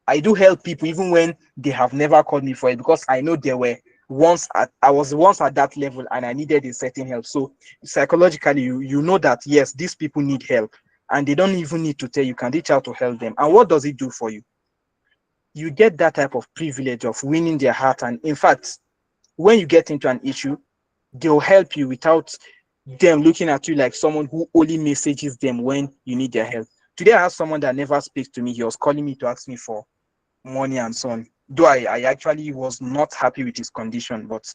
Speaker 1: I do help people even when they have never called me for it, because I know I was once at that level and I needed a certain help. So psychologically, you know that yes, these people need help, and they don't even need to tell you. You can reach out to help them. And what does it do for you? You get that type of privilege of winning their heart. And in fact, when you get into an issue, they'll help you without them looking at you like someone who only messages them when you need their help. Today, I have someone that never speaks to me. He was calling me to ask me for money and so on. Though I actually was not happy with his condition, but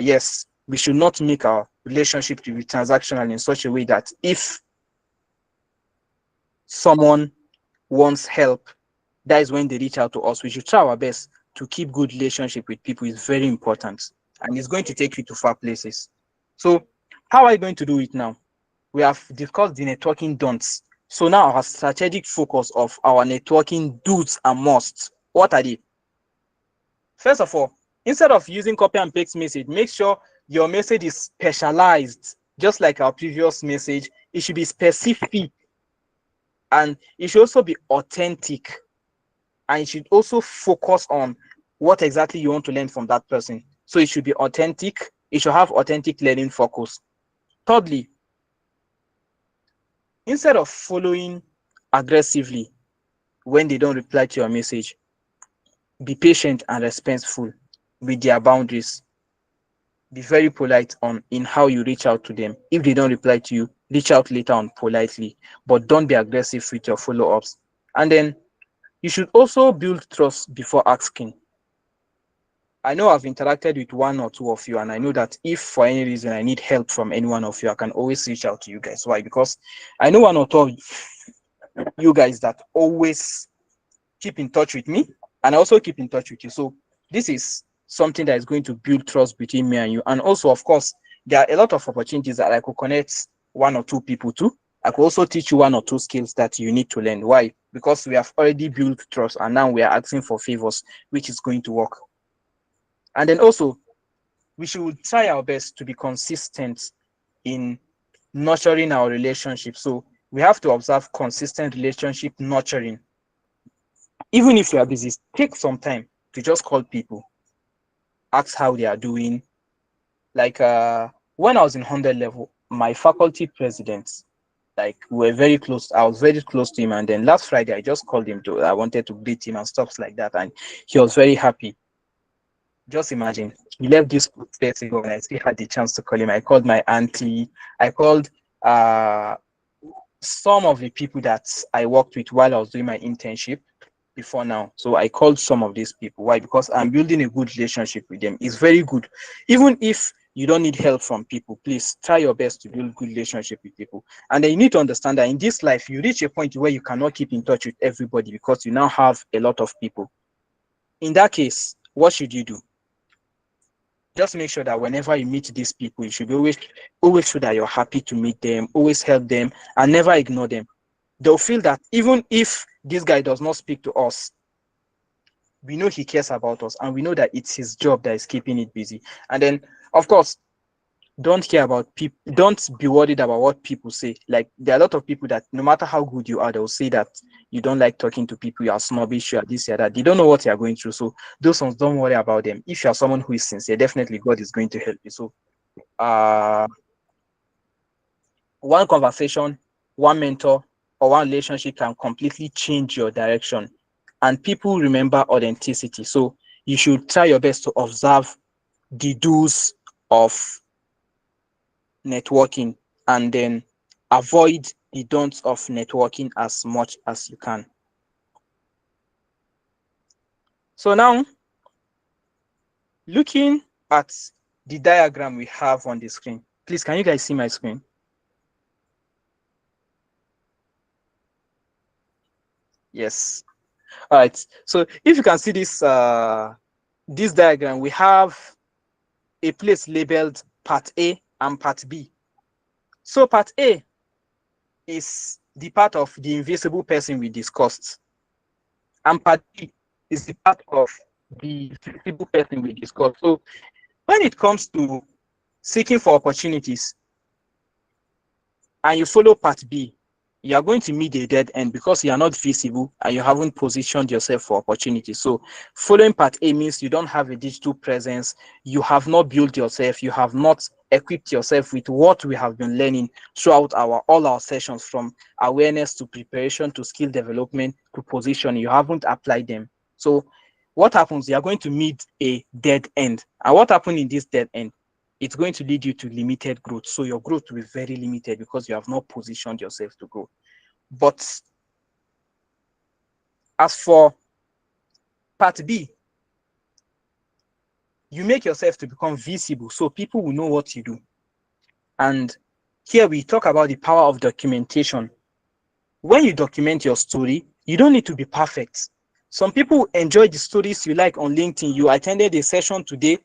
Speaker 1: yes, we should not make our relationship to be transactional in such a way that if someone wants help, that is when they reach out to us. We should try our best to keep good relationship with people. Is very important, and it's going to take you to far places. So how are you going to do it now? We have discussed the networking don'ts. So now our strategic focus of our networking do's and musts. What are they? First of all, instead of using copy and paste message, make sure your message is specialized. Just like our previous message, it should be specific, and it should also be authentic, and it should also focus on what exactly you want to learn from that person. So it should be authentic. It should have authentic learning focus. Thirdly, instead of following aggressively when they don't reply to your message, be patient and respectful with their boundaries. Be very polite in how you reach out to them. If they don't reply to you, reach out later on politely, but don't be aggressive with your follow-ups. And then you should also build trust before asking. I know I've interacted with one or two of you, and I know that if for any reason I need help from any one of you, I can always reach out to you guys. Why? Because I know one or two of you guys that always keep in touch with me, and I also keep in touch with you. So this is something that is going to build trust between me and you. And also, of course, there are a lot of opportunities that I could connect one or two people to. I could also teach you one or two skills that you need to learn. Why? Because we have already built trust, and now we are asking for favors, which is going to work. And then also, we should try our best to be consistent in nurturing our relationship. So we have to observe consistent relationship nurturing. Even if you are busy, take some time to just call people, ask how they are doing. Like when I was in 100 level, my faculty president, like we were very close. I was very close to him, and then last Friday I just called him I wanted to greet him and stuff like that, and he was very happy. Just imagine, he left this 30 ago and I still had the chance to call him. I called my auntie. I called uh, some of the people that I worked with while I was doing my internship before now. So I called some of these people. Why? Because I'm building a good relationship with them. It's very good. Even if you don't need help from people, please try your best to build good relationship with people. And then you need to understand that in this life, you reach a point where you cannot keep in touch with everybody because you now have a lot of people. In that case, what should you do? Just make sure that whenever you meet these people, you should be always show that you're happy to meet them, always help them, and never ignore them. They'll feel that even if this guy does not speak to us, we know he cares about us, and we know that it's his job that is keeping it busy. And then, of course, don't care about people. Don't be worried about what people say. Like, there are a lot of people that no matter how good you are, they'll say that you don't like talking to people, you are snobbish, you are this, you are that. They don't know what you are going through. So those ones, don't worry about them. If you are someone who is sincere, definitely God is going to help you. So uh one conversation, one mentor, or one relationship can completely change your direction. And people remember authenticity. So you should try your best to observe the do's of networking, and then avoid the don'ts of networking as much as you can. So now, looking at the diagram we have on the screen, please, can you guys see my screen? Yes. All right. So if you can see this diagram, we have a place labeled part A and part B. So part A is the part of the invisible person we discussed, and part B is the part of the visible person we discussed. So when it comes to seeking for opportunities and you follow part B, you are going to meet a dead end because you are not visible and you haven't positioned yourself for opportunities. So following part A means you don't have a digital presence, you have not built yourself, you have not equipped yourself with what we have been learning throughout all our sessions, from awareness to preparation to skill development to position. You haven't applied them. So what happens? You are going to meet a dead end. And what happened in this dead end? It's going to lead you to limited growth. So your growth will be very limited because you have not positioned yourself to grow. But as for part B, you make yourself to become visible so people will know what you do. And here we talk about the power of documentation. When you document your story, you don't need to be perfect. Some people enjoy the stories you like on LinkedIn. You attended a session today,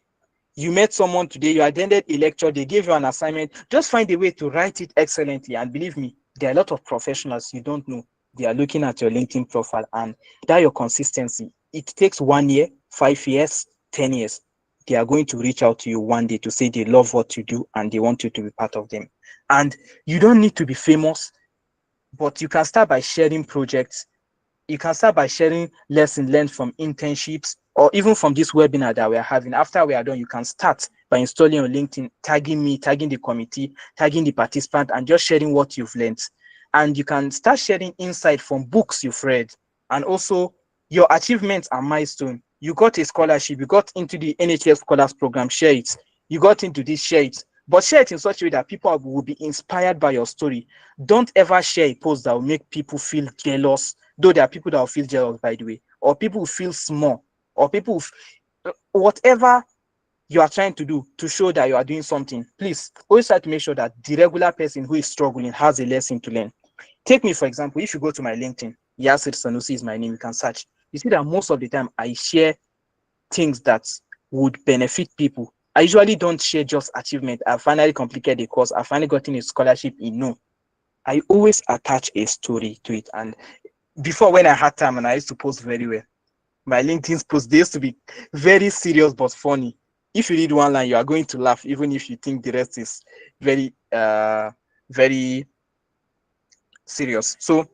Speaker 1: you met someone today, you attended a lecture, they gave you an assignment. Just find a way to write it excellently. And believe me, there are a lot of professionals you don't know. They are looking at your LinkedIn profile, and that your consistency. It takes 1 year, 5 years, 10 years. They are going to reach out to you one day to say they love what you do and they want you to be part of them. And you don't need to be famous, but you can start by sharing projects. You can start by sharing lessons learned from internships or even from this webinar that we are having. After we are done, you can start by installing on LinkedIn, tagging me, tagging the committee, tagging the participant, and just sharing what you've learned. And you can start sharing insight from books you've read, and also your achievements and milestone. You got a scholarship, you got into the NHS Scholars Program, share it. You got into this, share it. But share it in such a way that people will be inspired by your story. Don't ever share a post that will make people feel jealous, though there are people that will feel jealous, by the way, or people will feel small, or people, whatever you are trying to do to show that you are doing something, please always try to make sure that the regular person who is struggling has a lesson to learn. Take me, for example, if you go to my LinkedIn, Yasir Sanusi is my name, you can search. You see that most of the time I share things that would benefit people. I usually don't share just achievement. I finally completed a course, I finally gotten a scholarship in. No, I always attach a story to it. And before, when I had time and I used to post very well, my LinkedIn posts, they used to be very serious but funny. If you read one line, you are going to laugh, even if you think the rest is very, very serious. So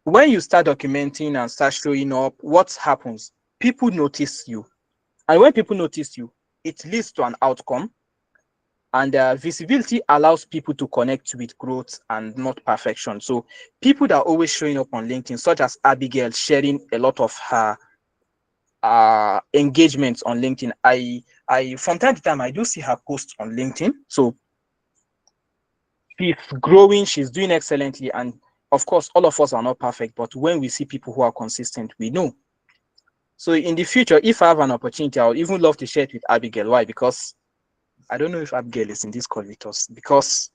Speaker 1: when you start documenting and start showing up, what happens? People notice you. And when people notice you, it leads to an outcome. And visibility allows people to connect with growth and not perfection. So people that are always showing up on LinkedIn, such as Abigail, sharing a lot of her engagements on LinkedIn. I from time to time I do see her post on LinkedIn. So she's growing, she's doing excellently, and of course, all of us are not perfect, but when we see people who are consistent, we know. So in the future, if I have an opportunity, I would even love to share it with Abigail. Why? Because I don't know if Abigail is in this call with us, because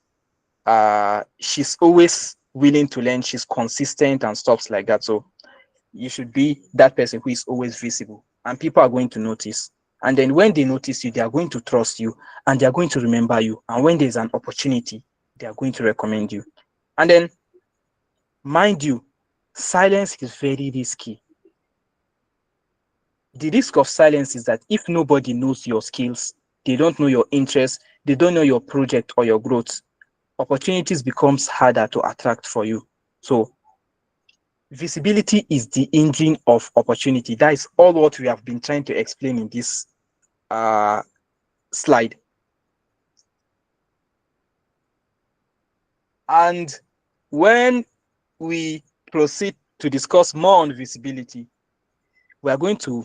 Speaker 1: she's always willing to learn, she's consistent and stuff like that. So you should be that person who is always visible, and people are going to notice. And then when they notice you, they are going to trust you, and they are going to remember you. And when there's an opportunity, they are going to recommend you. And then, mind you, silence is very risky. The risk of silence is that if nobody knows your skills, they don't know your interests, they don't know your project or your growth, opportunities becomes harder to attract for you. So visibility is the engine of opportunity. That is all what we have been trying to explain in this slide. And when we proceed to discuss more on visibility, we are going to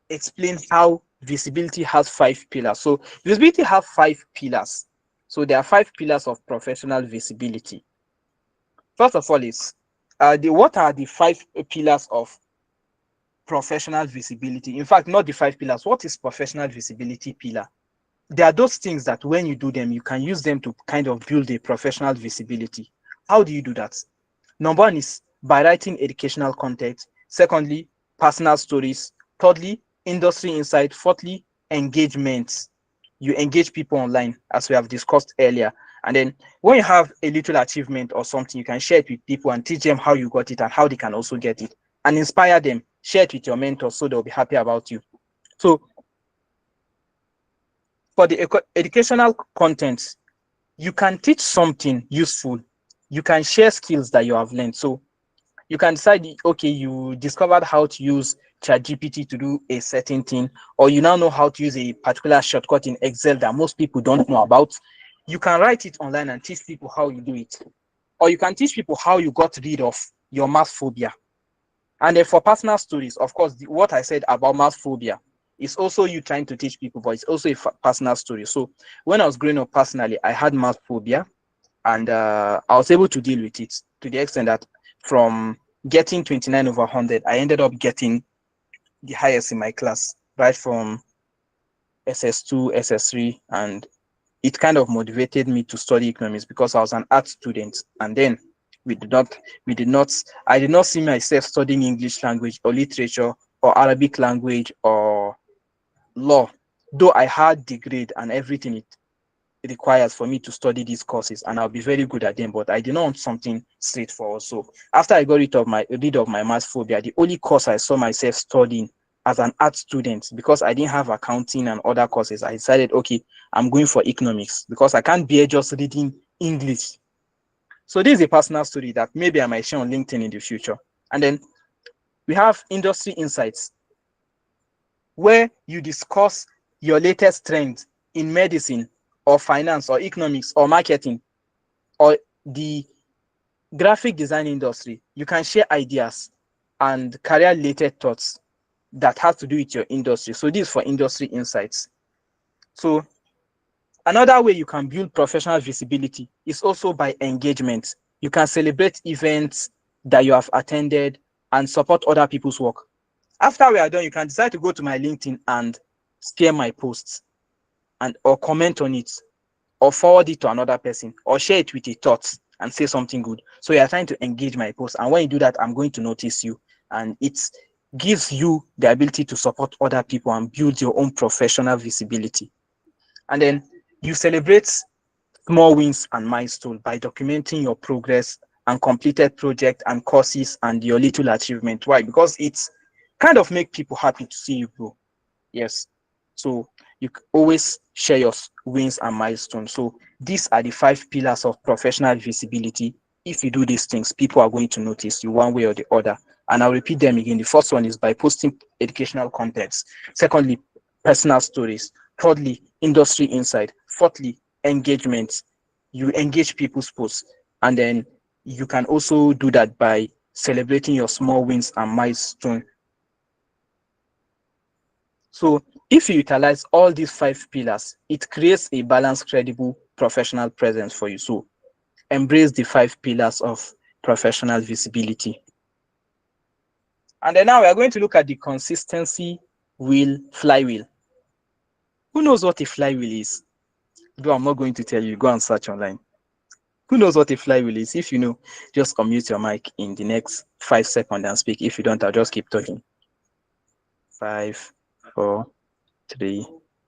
Speaker 1: explain how visibility has 5 pillars. So visibility have 5 pillars. So there are 5 pillars of professional visibility. First of all is what are the 5 pillars of professional visibility? In fact, not the 5 pillars. What is professional visibility pillar? There are those things that when you do them, you can use them to kind of build a professional visibility. How do you do that? Number one is by writing educational content. Secondly, personal stories. Thirdly, industry insight. Fourthly, engagement. You engage people online, as we have discussed earlier. And then when you have a little achievement or something, you can share it with people and teach them how you got it and how they can also get it, and inspire them. Share it with your mentors so they'll be happy about you. So for the educational content, you can teach something useful. You can share skills that you have learned. So you can decide, okay, you discovered how to use ChatGPT to do a certain thing, or you now know how to use a particular shortcut in Excel that most people don't know about. You can write it online and teach people how you do it. Or you can teach people how you got rid of your math phobia. And then for personal stories, of course, what I said about math phobia is also you trying to teach people, but it's also a personal story. So when I was growing up personally, I had math phobia, and I was able to deal with it to the extent that from getting 29 over 100, I ended up getting the highest in my class, right from SS2, SS3, and it kind of motivated me to study economics because I was an art student. And then we did not, I did not see myself studying English language or literature or Arabic language or law, though I had the grade and everything it requires for me to study these courses, and I'll be very good at them, but I did not want something straightforward. So after I got rid of my math phobia, the only course I saw myself studying as an art student, because I didn't have accounting and other courses, I decided, okay, I'm going for economics because I can't bear just reading English. So this is a personal story that maybe I might share on LinkedIn in the future. And then we have industry insights, where you discuss your latest trends in medicine or finance or economics or marketing or the graphic design industry. You can share ideas and career related thoughts that have to do with your industry. So this is for industry insights. So another way you can build professional visibility is also by engagement. You can celebrate events that you have attended and support other people's work. After we are done, you can decide to go to my LinkedIn and share my posts and or comment on it or forward it to another person or share it with a thought and say something good. So you are trying to engage my post. And when you do that, I'm going to notice you. And it gives you the ability to support other people and build your own professional visibility. And then you celebrate small wins and milestones by documenting your progress and completed project and courses and your little achievement. Why? Because it's kind of make people happy to see you grow. Yes. So you always share your wins and milestones. So these are the 5 pillars of professional visibility. If you do these things, people are going to notice you one way or the other. And I'll repeat them again. The first one is by posting educational contents. Secondly, personal stories. Thirdly, industry insight. Fourthly, engagement. You engage people's posts. And then you can also do that by celebrating your small wins and milestones. So if you utilize all these 5 pillars, it creates a balanced, credible professional presence for you. So embrace the 5 pillars of professional visibility. And then now we are going to look at the consistency wheel flywheel. Who knows what a flywheel is? Though I'm not going to tell you, go and search online. Who knows what a flywheel is? If you know, just unmute your mic in the next 5 seconds and speak. If you don't, I'll just keep talking. 5, 4, 3,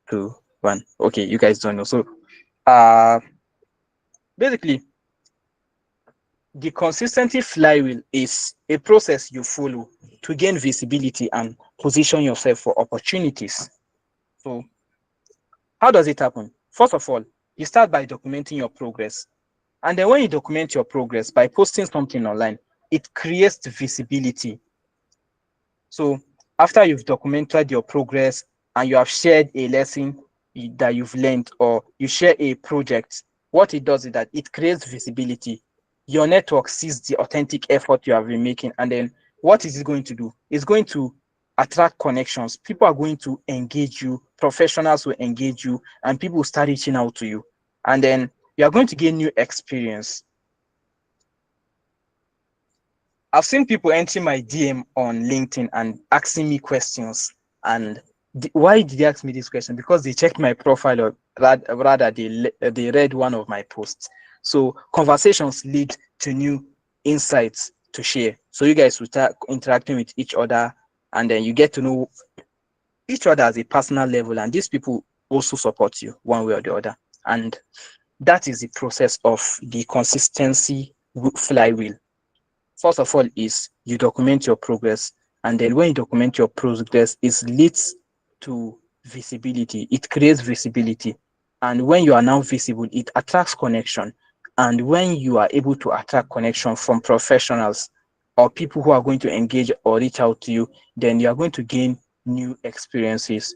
Speaker 1: 2, 1. Okay, you guys don't know. So basically, the consistency flywheel is a process you follow to gain visibility and position yourself for opportunities. So how does it happen? First of all, you start by documenting your progress. And then when you document your progress by posting something online, it creates visibility. So after you've documented your progress and you have shared a lesson that you've learned, or you share a project, what it does is that it creates visibility. Your network sees the authentic effort you have been making, and then what is it going to do? It's going to attract connections. People are going to engage you, professionals will engage you, and people will start reaching out to you. And then you are going to gain new experience. I've seen people entering my DM on LinkedIn and asking me questions. And why did they ask me this question? Because they checked my profile, or rather they read one of my posts. So conversations lead to new insights to share. So you guys will start interacting with each other, and then you get to know each other at a personal level. And these people also support you one way or the other. And that is the process of the consistency flywheel. First of all is you document your progress, and then when you document your progress, it leads to visibility. It creates visibility, and when you are now visible, it attracts connection. And when you are able to attract connection from professionals or people who are going to engage or reach out to you, then you are going to gain new experiences,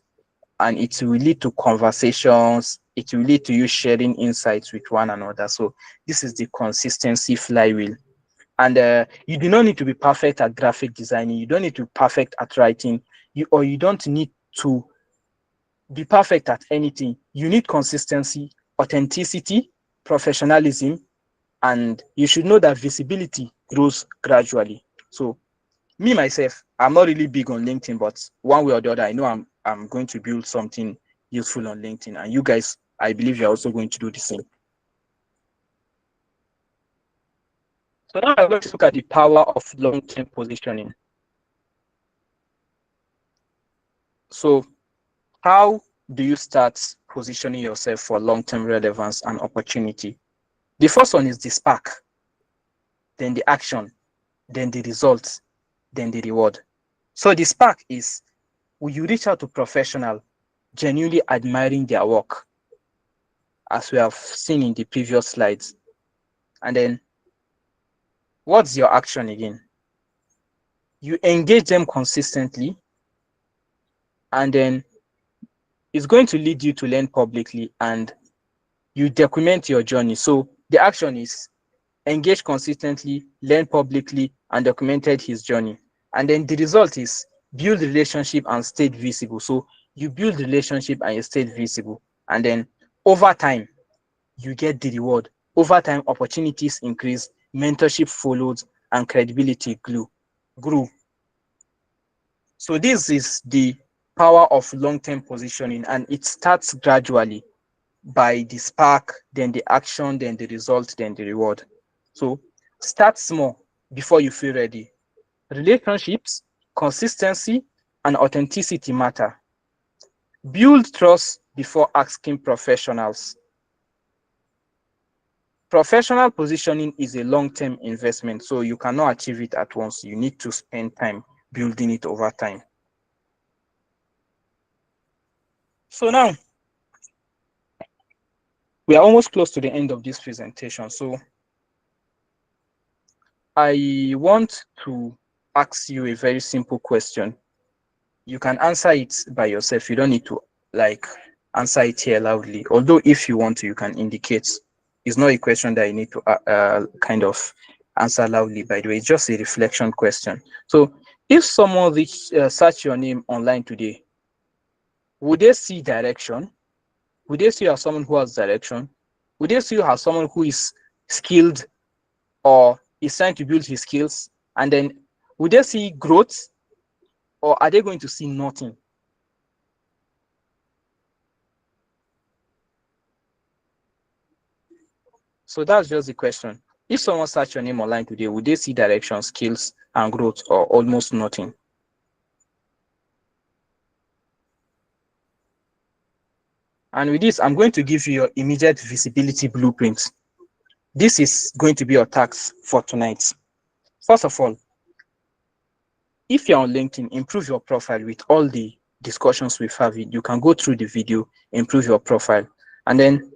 Speaker 1: and it will lead to conversations. It will lead to you sharing insights with one another. So this is the consistency flywheel. And you do not need to be perfect at graphic designing. You don't need to be perfect at writing. You don't need to be perfect at anything. You need consistency, authenticity, professionalism, and you should know that visibility grows gradually. So me myself, I'm not really big on LinkedIn, but one way or the other, I know I'm going to build something useful on LinkedIn, and you guys, I believe you're also going to do the same. So now I'm going to look at the power of long-term positioning. So how do you start positioning yourself for long-term relevance and opportunity? The first one is the spark, then the action, then the results, then the reward. So the spark is when you reach out to professional, genuinely admiring their work, as we have seen in the previous slides. And then what's your action again? You engage them consistently, and then it's going to lead you to learn publicly, and you document your journey. So the action is engage consistently, learn publicly, and documented his journey. And then the result is build relationship and stayed visible. So you build relationship and you stayed visible. And then over time, you get the reward. Over time, opportunities increase, mentorship followed, and credibility grew. So this is the power of long-term positioning, and it starts gradually by the spark, then the action, then the result, then the reward. So start small before you feel ready. Relationships, consistency, and authenticity matter. Build trust before asking professionals. Professional positioning is a long-term investment, so you cannot achieve it at once. You need to spend time building it over time. So now, we are almost close to the end of this presentation. So I want to ask you a very simple question. You can answer it by yourself. You don't need to like answer it here loudly. Although if you want to, you can indicate. It's not a question that you need to kind of answer loudly, by the way. It's just a reflection question. So if someone search your name online today, Would they see direction? Would they see you as someone who has direction? Would they see you as someone who is skilled or is trying to build his skills? And then would they see growth, or are they going to see nothing? So that's just the question. If someone search your name online today, would they see direction, skills, and growth, or almost nothing? And with this, I'm going to give you your immediate visibility blueprint. This is going to be your task for tonight. First of all, if you're on LinkedIn, improve your profile with all the discussions we've had. You can go through the video, improve your profile. And then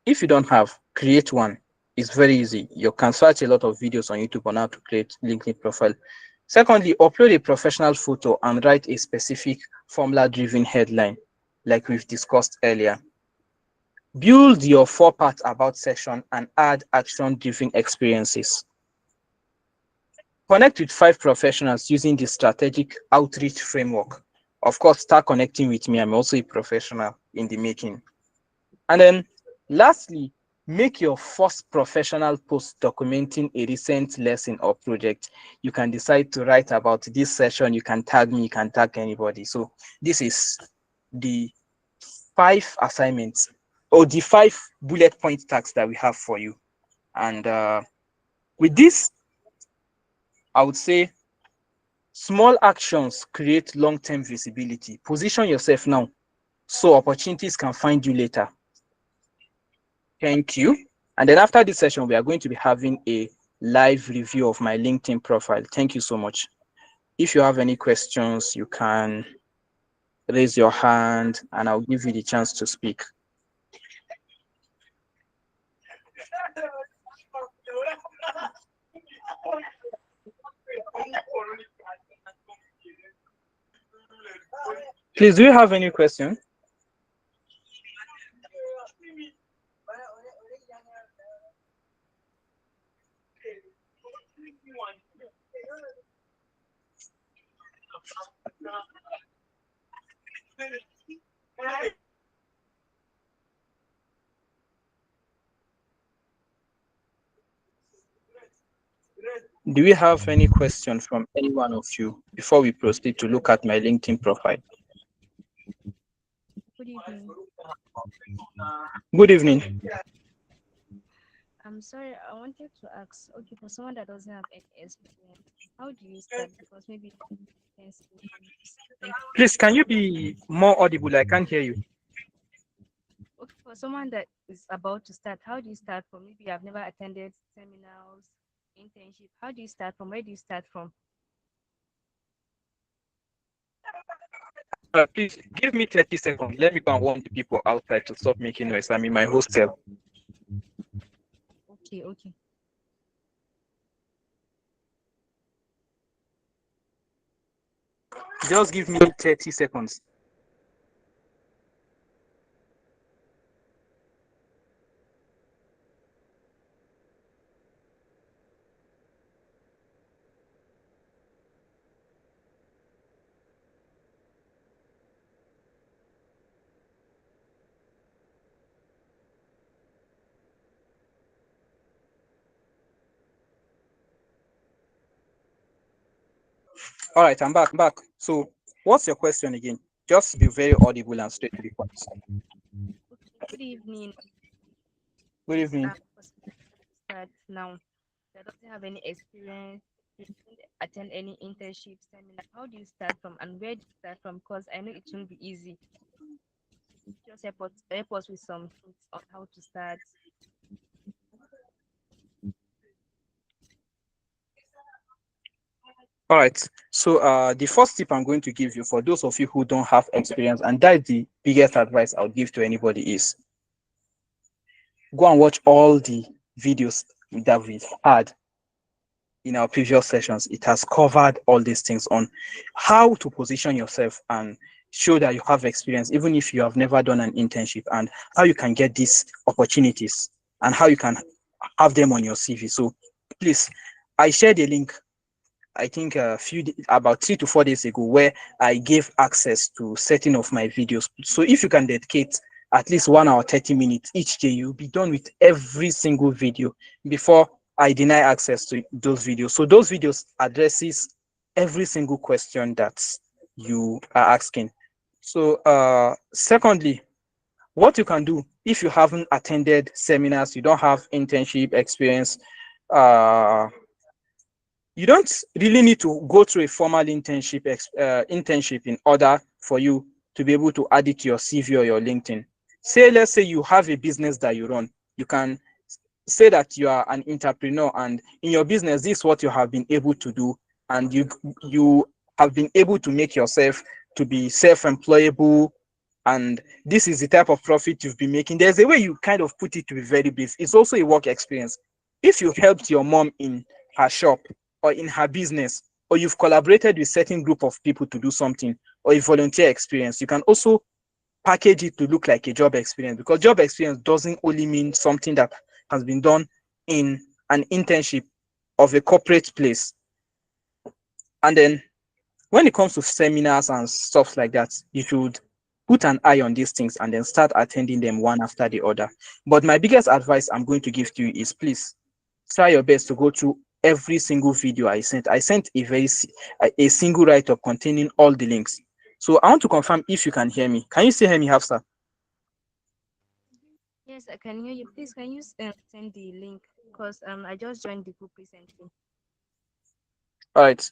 Speaker 1: if you don't have, create one. It's very easy. You can search a lot of videos on YouTube on how to create LinkedIn profile. Secondly, upload a professional photo and write a specific formula-driven headline, like we've discussed earlier. Build your 4-part about section and add action-driven experiences. Connect with 5 professionals using the strategic outreach framework. Of course, start connecting with me. I'm also a professional in the making. And then lastly, make your first professional post documenting a recent lesson or project. You can decide to write about this session. You can tag me, you can tag anybody. So this is the 5 assignments or the 5 bullet point tasks that we have for you. And with this, I would say small actions create long-term visibility. Position yourself now so opportunities can find you later. Thank you. And then after this session, we are going to be having a live review of my LinkedIn profile. Thank you so much. If you have any questions, you can raise your hand and I'll give you the chance to speak. Please, do you have any question? Do we have any question from any one of you before we proceed to look at my LinkedIn profile?
Speaker 4: Good evening.
Speaker 1: Good evening.
Speaker 4: I'm sorry, I wanted to ask, okay, for someone that doesn't have any experience, how do you start? Because maybe
Speaker 1: Please, can you be more audible? I can't hear you.
Speaker 4: okay, for someone that is about to start, how do you start from? Maybe I've never attended seminars, internship. How do you start from? Where do you start from?
Speaker 1: Please give me 30 seconds. Let me go and warn the people outside to stop making noise. I'm in my hostel.
Speaker 4: Okay, okay.
Speaker 1: Just give me 30 seconds. All right, I'm back. So what's your question again? Just be very audible and straight to the point.
Speaker 4: Okay, good evening.
Speaker 1: Good evening.
Speaker 4: Start now. That doesn't have any experience, didn't attend any internship seminar. How do you start from and where do you start from? Because I know it won't be easy. Just help us with some tips on how to start.
Speaker 1: All right. So the first tip I'm going to give you for those of you who don't have experience, and that's the biggest advice I'll give to anybody, is go and watch all the videos that we've had in our previous sessions. It has covered all these things on how to position yourself and show that you have experience, even if you have never done an internship, and how you can get these opportunities and how you can have them on your CV. So please, I shared a link I think about 3 to 4 days ago, where I gave access to setting of my videos. So if you can dedicate at least 1 hour 30 minutes each day, you'll be done with every single video before I deny access to those videos. So those videos addresses every single question that you are asking. So secondly, what you can do if you haven't attended seminars, you don't have internship experience, uh, you don't really need to go through a formal internship in order for you to be able to add it to your CV or your LinkedIn. Say, let's say you have a business that you run. You can say that you are an entrepreneur, and in your business, this is what you have been able to do, and you have been able to make yourself to be self-employable, and this is the type of profit you've been making. There's a way you kind of put it to be very brief. It's also a work experience. If you helped your mom in her shop or in her business, or you've collaborated with certain group of people to do something, or a volunteer experience, you can also package it to look like a job experience, because job experience doesn't only mean something that has been done in an internship of a corporate place. And then when it comes to seminars and stuff like that, you should put an eye on these things and then start attending them one after the other. But my biggest advice I'm going to give to you is, please try your best to go through every single video I sent. I sent a single write-up containing all the links. So I want to confirm if you can hear me. Can you still hear me, Hafsa?
Speaker 4: Yes, I can hear you. Please, can you send the link? Because I just joined the group recently.
Speaker 1: All right.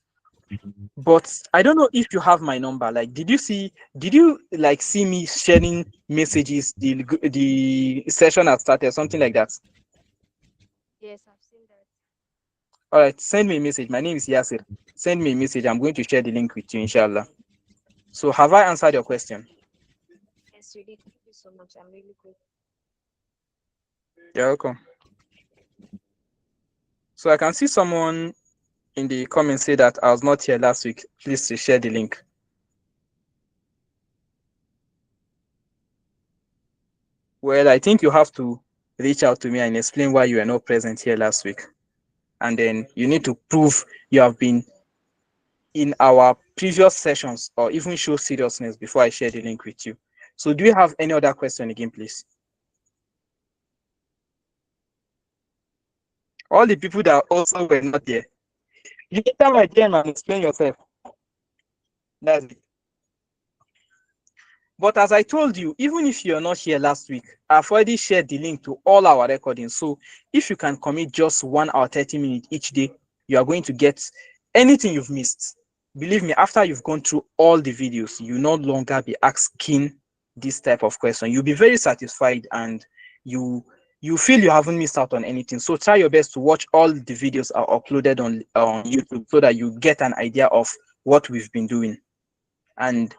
Speaker 1: But I don't know if you have my number. Like, did you like see me sharing messages? The session has started, something like that.
Speaker 4: Yes, I've seen that.
Speaker 1: All right, send me a message. My name is Yasir. Send me a message. I'm going to share the link with you, inshallah. So, have I answered your question?
Speaker 4: Yes, you did. Thank you so much. I'm really grateful.
Speaker 1: You're welcome. So, I can see someone in the comments say that I was not here last week. Please to share the link. Well, I think you have to reach out to me and explain why you were not present here last week. And then you need to prove you have been in our previous sessions, or even show seriousness before I share the link with you. So do you have any other question again, please? All the people that also were not there, you can come again and explain yourself. That's it. But as I told you, even if you're not here last week, I've already shared the link to all our recordings. So if you can commit just 1 hour 30 minutes each day, you are going to get anything you've missed. Believe me, after you've gone through all the videos, you no longer be asking this type of question. You'll be very satisfied, and you feel you haven't missed out on anything. So try your best to watch all the videos are uploaded on YouTube, so that you get an idea of what we've been doing. And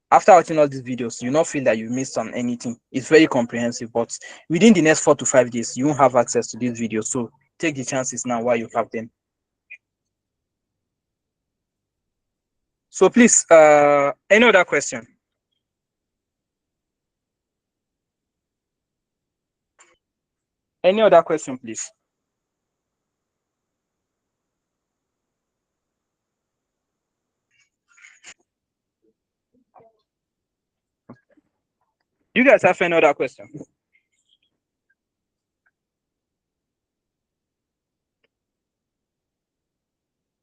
Speaker 1: after watching all these videos, you not feel that you missed on anything. It's very comprehensive, but within the next 4 to 5 days, you won't have access to these videos. So take the chances now while you have them. So please, any other question? Any other question, please? You guys have any other question?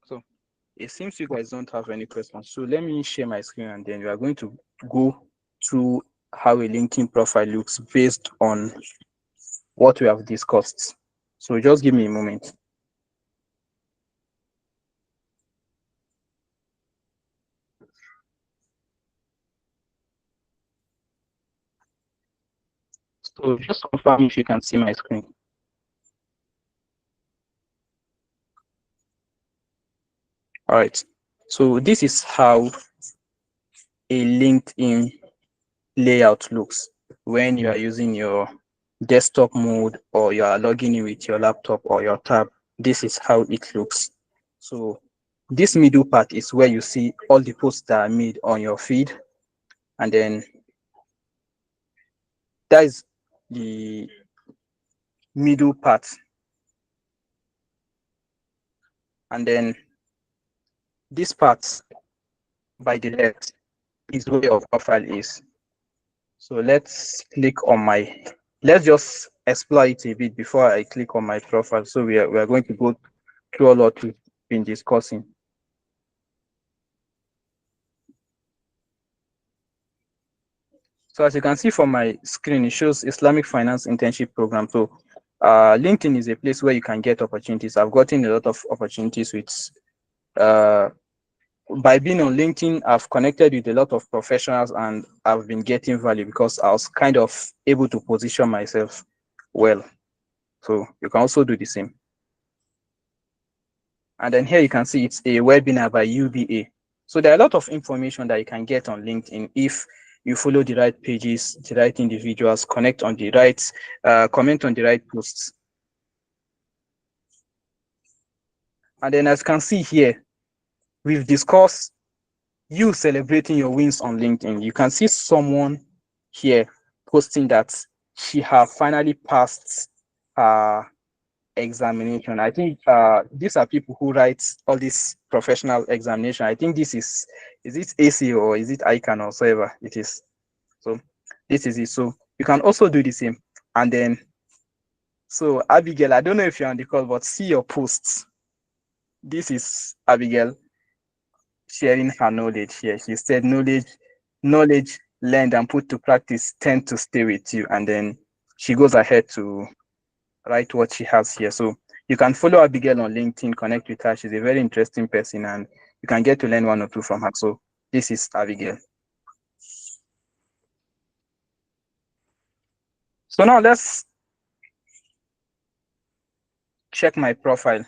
Speaker 1: So it seems you guys don't have any questions. So let me share my screen, and then we are going to go through how a LinkedIn profile looks based on what we have discussed. So just give me a moment. So just confirm if you can see my screen. All right. So this is how a LinkedIn layout looks when you are using your desktop mode, or you are logging in with your laptop or your tab. This is how it looks. So this middle part is where you see all the posts that are made on your feed, and then that is the middle part. And then this part by the left is where your profile is. So let's just explore it a bit before I click on my profile. So we are going to go through all what we've been discussing. So as you can see from my screen, it shows Islamic Finance Internship Program. So LinkedIn is a place where you can get opportunities. I've gotten a lot of opportunities with by being on LinkedIn. I've connected with a lot of professionals and I've been getting value because I was kind of able to position myself well. So you can also do the same. And then here you can see it's a webinar by UBA. So there are a lot of information that you can get on LinkedIn if you follow the right pages, the right individuals, comment on the right posts. And then as you can see here, we've discussed you celebrating your wins on LinkedIn. You can see someone here posting that she have finally passed examination. I think these are people who write all these professional examination. I think this is it AC or is it ICANN or whatever it is. So this is it. So you can also do the same. And then, so Abigail, I don't know if you're on the call, but see your posts. This is Abigail sharing her knowledge here. She said knowledge learned and put to practice tend to stay with you. And then she goes ahead to write what she has here. So you can follow Abigail on LinkedIn, connect with her. She's a very interesting person and you can get to learn one or two from her. So this is Abigail. So now let's check my profile.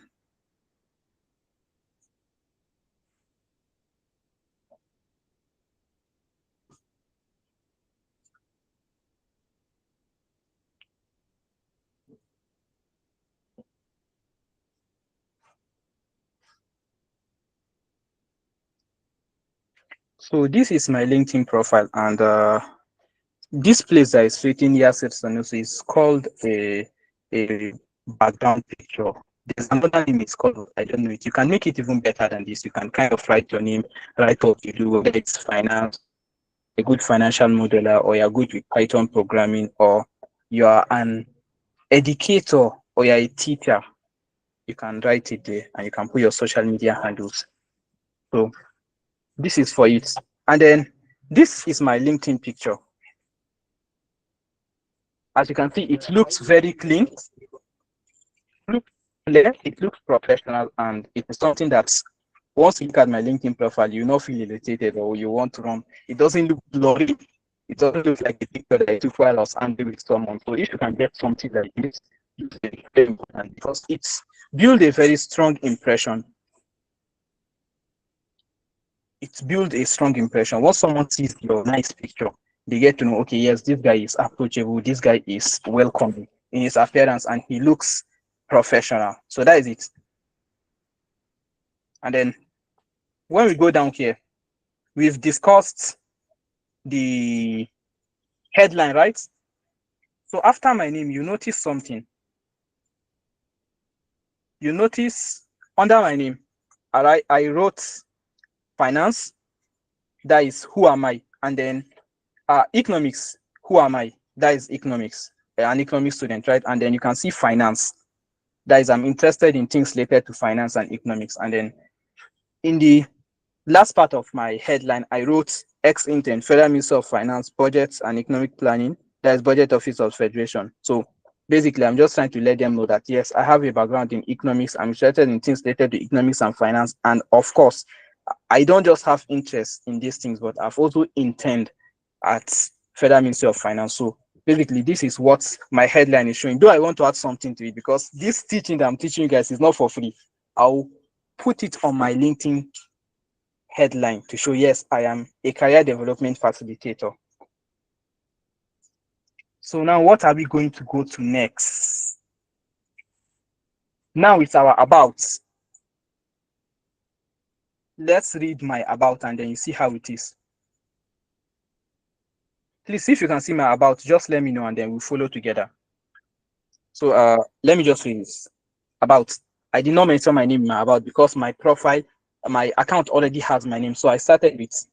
Speaker 1: So this is my LinkedIn profile, and this place that is written Yasir Sanusi is called a background picture. There's another name it's called, I don't know it. You can make it even better than this. You can kind of write your name, write what you do, whether it's finance, a good financial modeler, or you're good with Python programming, or you are an educator, or you're a teacher. You can write it there and you can put your social media handles. So this is for it. And then this is my LinkedIn picture. As you can see, it looks very clean, looks clear, it looks professional, and it is something that's once you look at my LinkedIn profile, you not feel irritated or you want to run. It doesn't look blurry. It doesn't look like a picture that I took while I was angry with someone. So if you can get something like this, it's very important because it's build a very strong impression. It's build a strong impression. Once someone sees your nice picture, they get to know, okay, yes, this guy is approachable, this guy is welcoming in his appearance, and he looks professional. So that is it. And then when we go down here, we've discussed the headline, right? So after my name, you notice something. You notice under my name, I wrote finance, that is who am I, and then economics, who am I, that is economics, an economics student, right? And then you can see finance, that is I'm interested in things related to finance and economics. And then in the last part of my headline, I wrote ex-intern, Federal Ministry of Finance, Budgets and Economic Planning, that is Budget Office of Federation. So basically, I'm just trying to let them know that, yes, I have a background in economics. I'm interested in things related to economics and finance. And of course, I don't just have interest in these things, but I've also intend at Federal Ministry of Finance. So basically, this is what my headline is showing. Though I want to add something to it because this teaching that I'm teaching you guys is not for free. I'll put it on my LinkedIn headline to show, yes, I am a career development facilitator. So now what are we going to go to next? Now it's our about. Let's read my about and then you see how it is. Please, if you can see my about, just let me know and then we'll follow together. So let me just read this. About. I did not mention my name in my about because my profile my account already has my name. So I started with,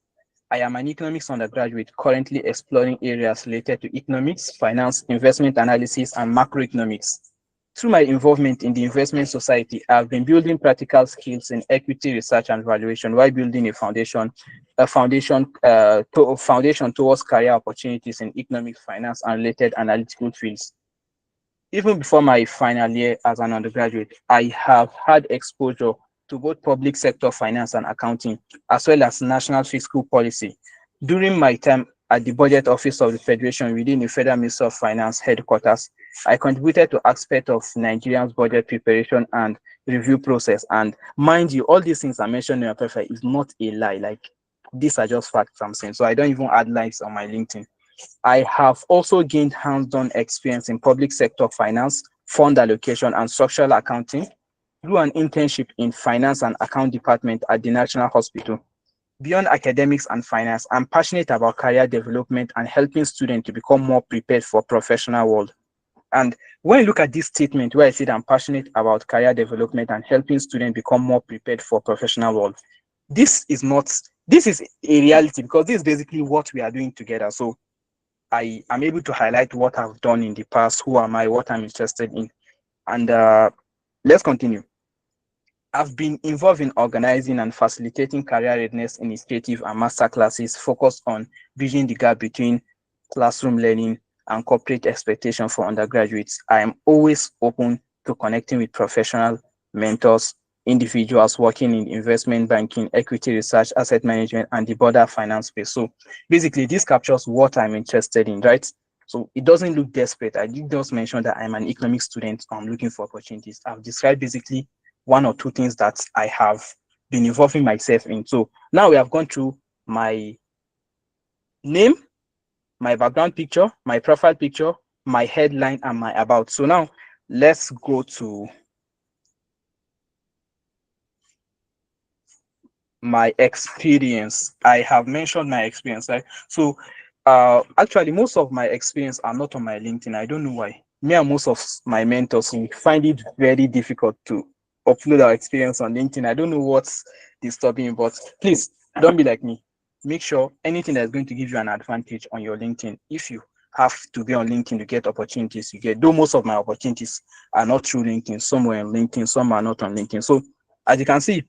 Speaker 1: I am an economics undergraduate currently exploring areas related to economics, finance, investment analysis, and macroeconomics. Through my involvement in the investment society, I've been building practical skills in equity research and valuation while building a foundation towards career opportunities in economics, finance, and related analytical fields. Even before my final year as an undergraduate, I have had exposure to both public sector finance and accounting, as well as national fiscal policy. During my time at the Budget Office of the Federation within the Federal Ministry of Finance headquarters, I contributed to aspects of Nigerian's budget preparation and review process. And mind you, all these things I mentioned in my profile is not a lie. Like, these are just facts I'm saying. So I don't even add lies on my LinkedIn. I have also gained hands-on experience in public sector finance, fund allocation, and structural accounting through an internship in finance and account department at the National Hospital. Beyond academics and finance, I'm passionate about career development and helping students to become more prepared for professional world. And when you look at this statement where I said I'm passionate about career development and helping students become more prepared for professional world, this is not, this is a reality because this is basically what we are doing together. So I am able to highlight what I've done in the past, who am I, what I'm interested in. And let's continue. I've been involved in organizing and facilitating career readiness initiative and master classes focused on bridging the gap between classroom learning and corporate expectation for undergraduates. I am always open to connecting with professional mentors, individuals working in investment banking, equity research, asset management, and the broader finance space. So basically, this captures what I'm interested in, right? So it doesn't look desperate. I did just mention that I'm an economics student. I'm looking for opportunities. I've described basically one or two things that I have been involving myself in. So now we have gone through my name, my background picture, my profile picture, my headline, and my about. So now let's go to my experience. I have mentioned my experience, right? So actually most of my experience are not on my LinkedIn. I don't know why. Me and most of my mentors we find it very difficult to upload our experience on LinkedIn. I don't know what's disturbing, but please don't be like me. Make sure anything that's going to give you an advantage on your LinkedIn. If you have to be on LinkedIn to get opportunities, you get. Though most of my opportunities are not through LinkedIn, some were on LinkedIn, some are not on LinkedIn. So as you can see,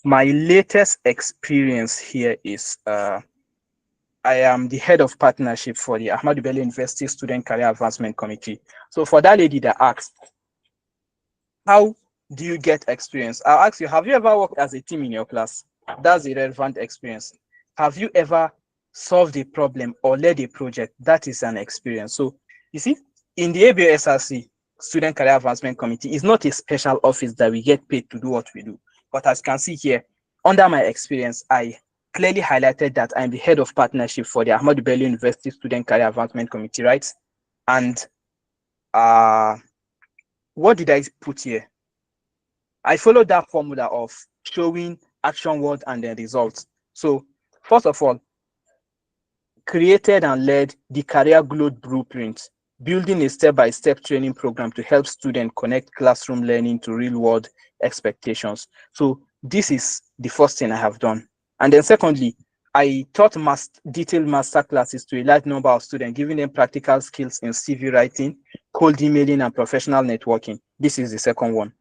Speaker 1: my latest experience here is I am the head of partnership for the Ahmadu Bello University Student Career Advancement Committee. So for that lady that asked, how do you get experience? I'll ask you, have you ever worked as a team in your class? That's a relevant experience. Have you ever solved a problem or led a project? That is an experience. So you see, in the ABSRC Student Career Advancement Committee, it's not a special office that we get paid to do what we do. But as you can see here, under my experience, I clearly highlighted that I'm the head of partnership for the Ahmadu Bello University Student Career Advancement Committee, right? And what did I put here? I followed that formula of showing action word and then results. So first of all, created and led the Career Growth Blueprint, building a step-by-step training program to help students connect classroom learning to real-world expectations. So this is the first thing I have done. And then secondly, I taught detailed master classes to a large number of students, giving them practical skills in CV writing, cold emailing, and professional networking. This is the second one.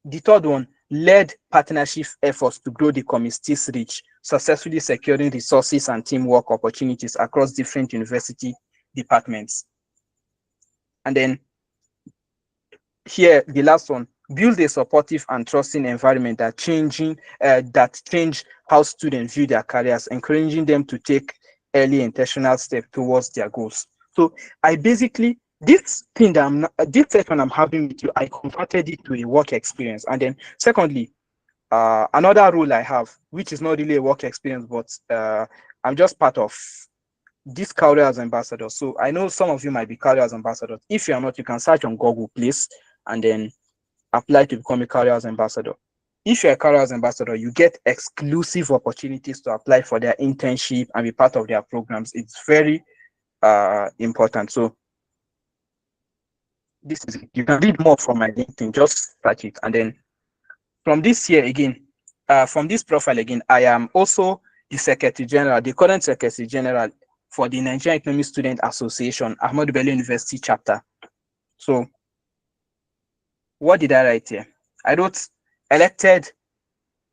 Speaker 1: The third one, led partnership efforts to grow the committee's reach, successfully securing resources and teamwork opportunities across different university departments. And then here, the last one, build a supportive and trusting environment that change how students view their careers, encouraging them to take early intentional steps towards their goals. So I basically, this thing that this session I'm having with you, I converted it to a work experience. And then secondly, another role I have, which is not really a work experience, but I'm just part of this careers ambassador. So I know some of you might be careers ambassadors. If you are not, you can search on Google, please, and then apply to become a careers ambassador. If you're a careers ambassador, you get exclusive opportunities to apply for their internship and be part of their programs. It's very important. So this is it. You can read more from my LinkedIn, just search it. And then from this year again, from this profile again, I am also the Secretary General, the current Secretary General for the Nigerian Economic Student Association, Ahmadu Bello University chapter. So what did I write here? I wrote elected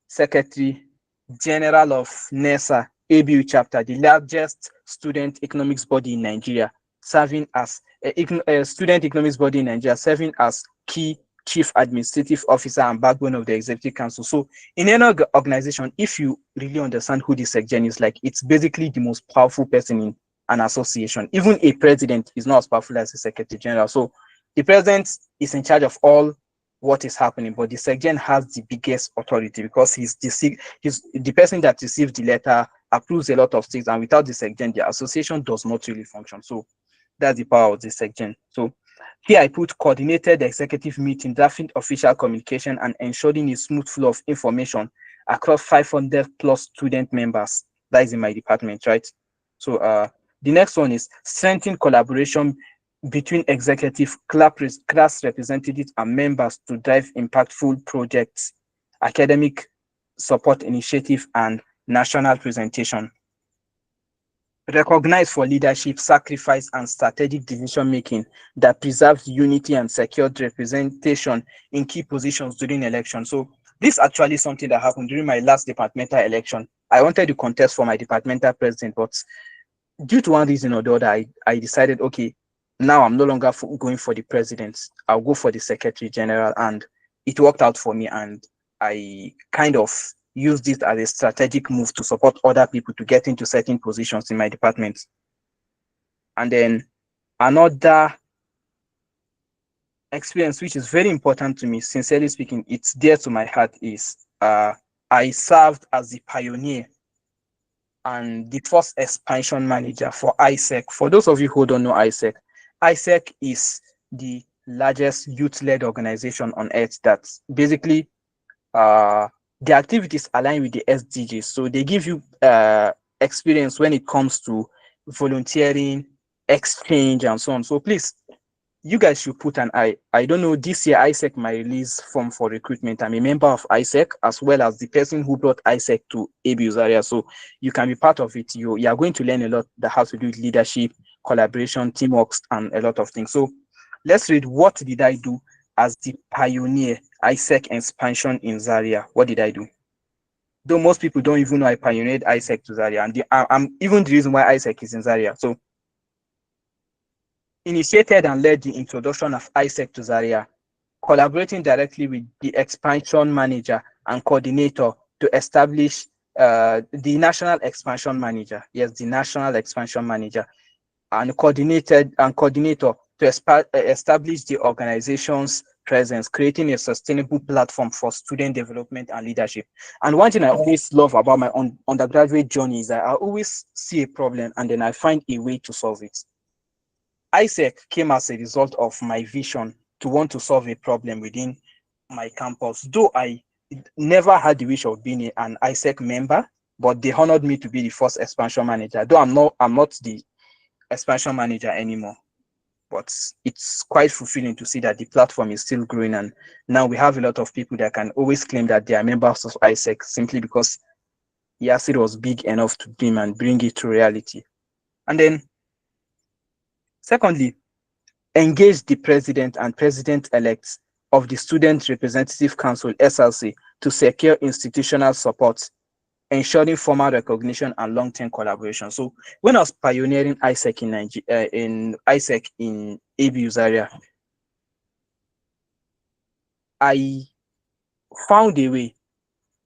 Speaker 1: Secretary General of NESA ABU chapter, the largest student economics body in Nigeria, serving as a student economics body in Nigeria, serving as key chief administrative officer and backbone of the executive council. So in any organization, if you really understand who the SecGen is, like, it's basically the most powerful person in an association. Even a president is not as powerful as a secretary general. So the president is in charge of all what is happening, but the SecGen has the biggest authority because he's the person that received the letter, approves a lot of things, and without the SecGen, the association does not really function. So that's the power of the SecGen. So here I put coordinated executive meeting, drafting official communication, and ensuring a smooth flow of information across 500 plus student members. That is in my department, right? So the next one is strengthening collaboration between executive, class representatives, and members to drive impactful projects, academic support initiative, and national presentation. Recognized for leadership, sacrifice, and strategic decision making that preserves unity and secured representation in key positions during elections. So this is actually something that happened during my last departmental election. I wanted to contest for my departmental president, but due to one reason or the other, I decided, okay, now I'm no longer going for the president. I'll go for the secretary general, and it worked out for me. And I kind of used it as a strategic move to support other people to get into certain positions in my department. And then another experience, which is very important to me, sincerely speaking, it's dear to my heart, is I served as the pioneer and the first expansion manager for ISEC. For those of you who don't know ISEC, ISEC is the largest youth-led organization on earth that basically the activities align with the SDGs. So they give you experience when it comes to volunteering, exchange, and so on. So please, you guys should put an eye. I don't know, this year ISEC might release form for recruitment. I'm a member of ISEC, as well as the person who brought ISEC to ABU's area. So you can be part of it. You are going to learn a lot that has to do with leadership, collaboration, teamwork, and a lot of things. So let's read, what did I do as the pioneer ISEC expansion in Zaria? What did I do? Though most people don't even know I pioneered ISEC to Zaria, and I'm even the reason why ISEC is in Zaria. So initiated and led the introduction of ISEC to Zaria, collaborating directly with the expansion manager and coordinator to establish the national expansion manager. Yes, the national expansion manager and coordinator to establish the organization's presence, creating a sustainable platform for student development and leadership. And one thing I always love about my undergraduate journey is that I always see a problem and then I find a way to solve it. ISEC came as a result of my vision to want to solve a problem within my campus. Though I never had the wish of being an ISEC member, but they honored me to be the first expansion manager. Though I'm not the expansion manager anymore, but it's quite fulfilling to see that the platform is still growing, and now we have a lot of people that can always claim that they are members of ISEC simply because Yasir was big enough to dream and bring it to reality. And then secondly, engage the president and president-elects of the Student Representative Council, SLC, to secure institutional support, ensuring formal recognition and long-term collaboration. So when I was pioneering ISEC in Nigeria, in ISEC in ABU's area, I found a way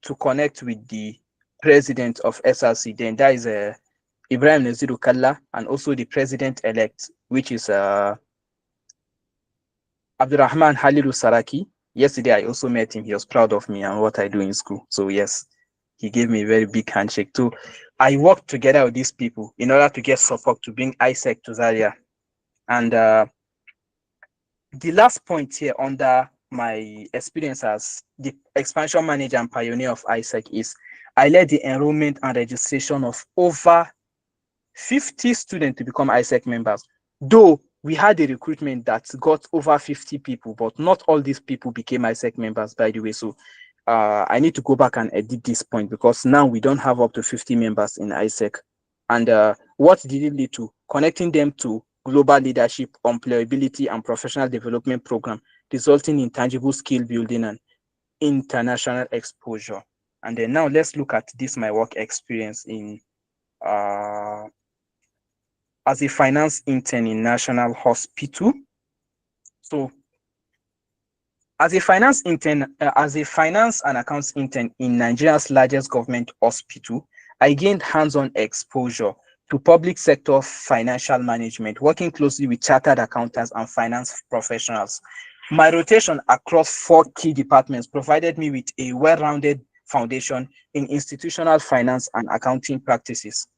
Speaker 1: to connect with the president of SLC. Then that is Ibrahim Naziru Kalla, and also the president-elect, which is Abdurrahman Halilu Saraki. Yesterday, I also met him. He was proud of me and what I do in school. So yes, he gave me a very big handshake too. I worked together with these people in order to get support to bring ISEC to Zaria. And the last point here under my experience as the expansion manager and pioneer of ISEC is I led the enrollment and registration of over 50 students to become ISEC members. Though we had a recruitment that got over 50 people, but not all these people became ISEC members, by the way. So I need to go back and edit this point because now we don't have up to 50 members in ISEC. And what did it lead to? Connecting them to global leadership, employability, and professional development program, resulting in tangible skill building and international exposure. And then now let's look at this my work experience in uh, as a finance intern in National Hospital. So as a finance and accounts intern in Nigeria's largest government hospital, I gained hands-on exposure to public sector financial management, working closely with chartered accountants and finance professionals. My rotation across four key departments provided me with a well-rounded foundation in institutional finance and accounting practices.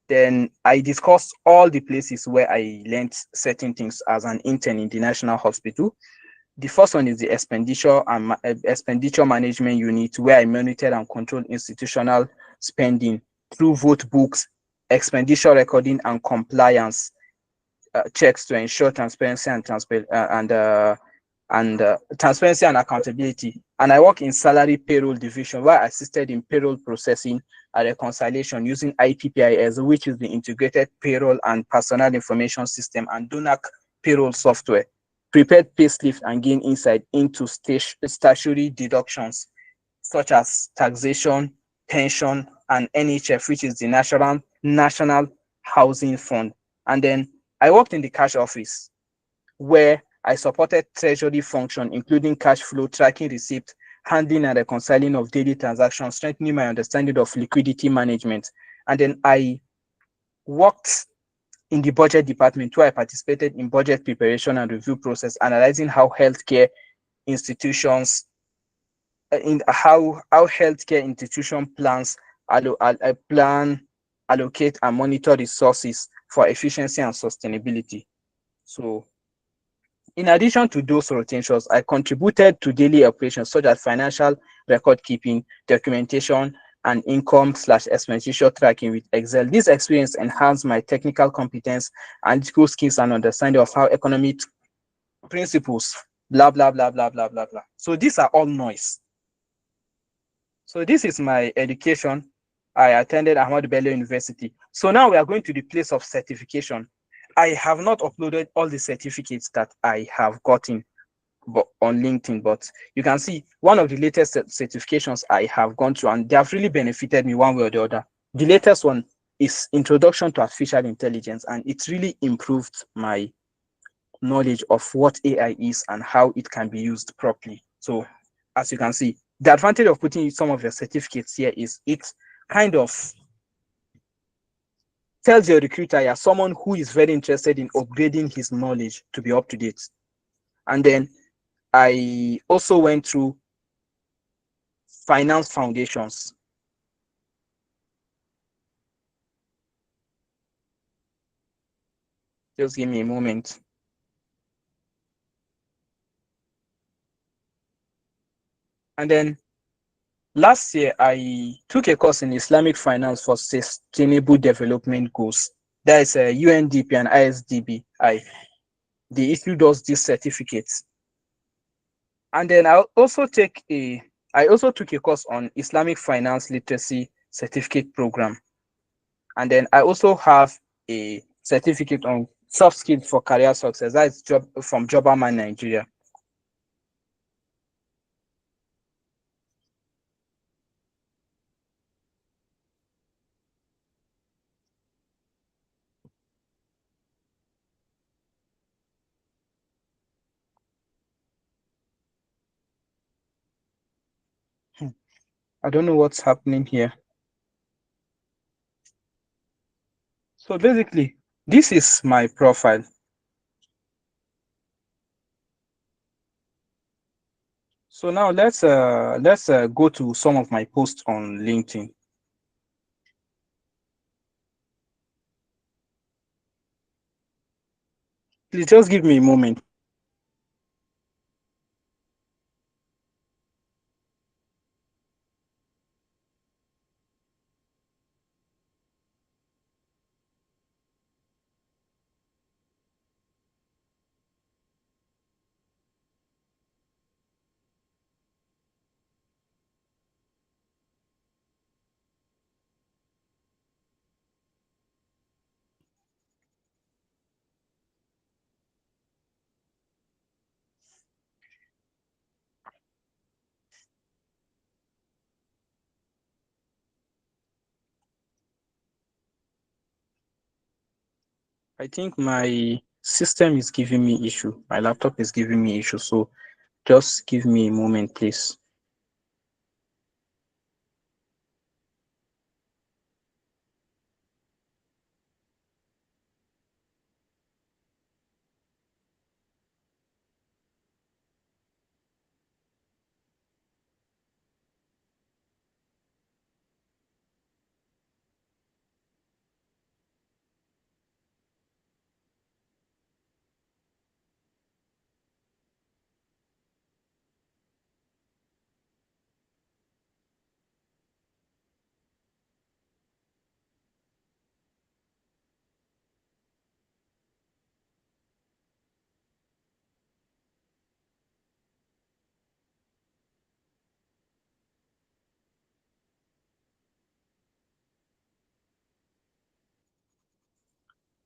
Speaker 1: Then I discussed all the places where I learned certain things as an intern in the National Hospital. The first one is the expenditure management unit, where I monitored and controlled institutional spending through vote books, expenditure recording, and compliance checks to ensure transparency and transparency and accountability. And I work in salary payroll division, where I assisted in payroll processing and reconciliation using IPPIS, which is the Integrated Payroll and Personal Information System, and DUNAC payroll software, prepared payslips, and gain insight into statutory deductions such as taxation, pension, and NHF, which is the National Housing Fund. And then I worked in the cash office, where I supported treasury function, including cash flow, tracking receipt, handling and reconciling of daily transactions, strengthening my understanding of liquidity management. And then I worked in the budget department, where I participated in budget preparation and review process, analyzing how healthcare institutions in how healthcare institution plan, allocate, and monitor resources for efficiency and sustainability. So in addition to those rotations, I contributed to daily operations such as financial record keeping, documentation, and income/expenditure tracking with Excel. This experience enhanced my technical competence, analytical skills, and understanding of how economic principles, blah, blah, blah, blah, blah, blah, blah. So these are all noise. So this is my education. I attended Ahmadu Bello University. So now we are going to the place of certification. I have not uploaded all the certificates that I have gotten on LinkedIn, but you can see one of the latest certifications I have gone through, and they have really benefited me one way or the other. The latest one is Introduction to Artificial Intelligence, and it's really improved my knowledge of what AI is and how it can be used properly. So as you can see, the advantage of putting some of your certificates here is it kind of tells your recruiter you're someone who is very interested in upgrading his knowledge to be up to date. And then I also went through finance foundations. Just give me a moment. And then last year, I took a course in Islamic finance for sustainable development goals. That is a UNDP and ISDB. They issued us these certificates. And then I also took a course on Islamic finance literacy certificate program. And then I also have a certificate on soft skills for career success. That is from Joberman Nigeria. I don't know what's happening here. So basically, this is my profile. So now let's go to some of my posts on LinkedIn. Please just give me a moment. I think my system is giving me issue. My laptop is giving me issue. So just give me a moment, please.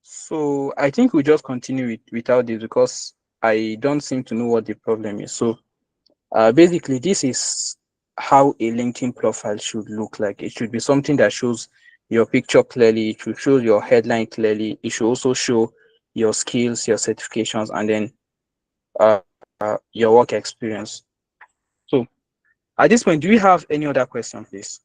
Speaker 1: So I think we just continue without this because I don't seem to know what the problem is. So basically, this is how a LinkedIn profile should look like. It should be something that shows your picture clearly. It should show your headline clearly. It should also show your skills, your certifications, and then your work experience. So at this point, do you have any other question, please?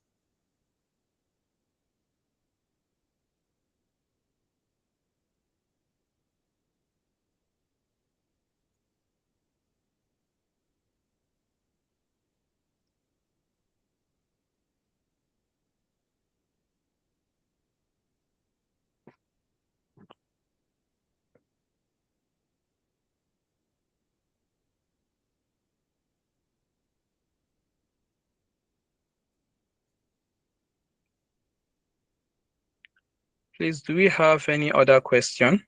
Speaker 1: Please, do we have any other question?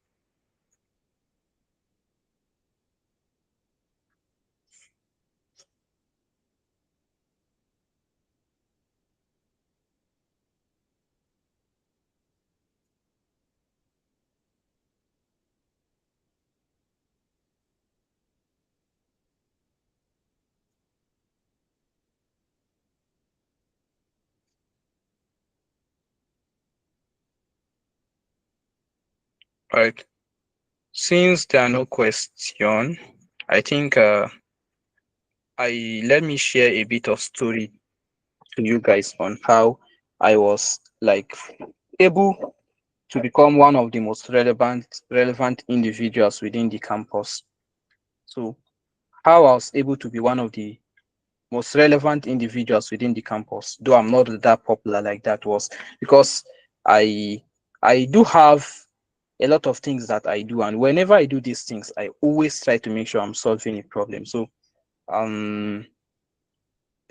Speaker 1: All right. Since there are no question, I think I let me share a bit of story to you guys on how I was like able to become one of the most relevant individuals within the campus. So how I was able to be one of the most relevant individuals within the campus, though I'm not that popular like that, was because I I do have a lot of things that I do, and whenever I do these things, I always try to make sure I'm solving a problem. So um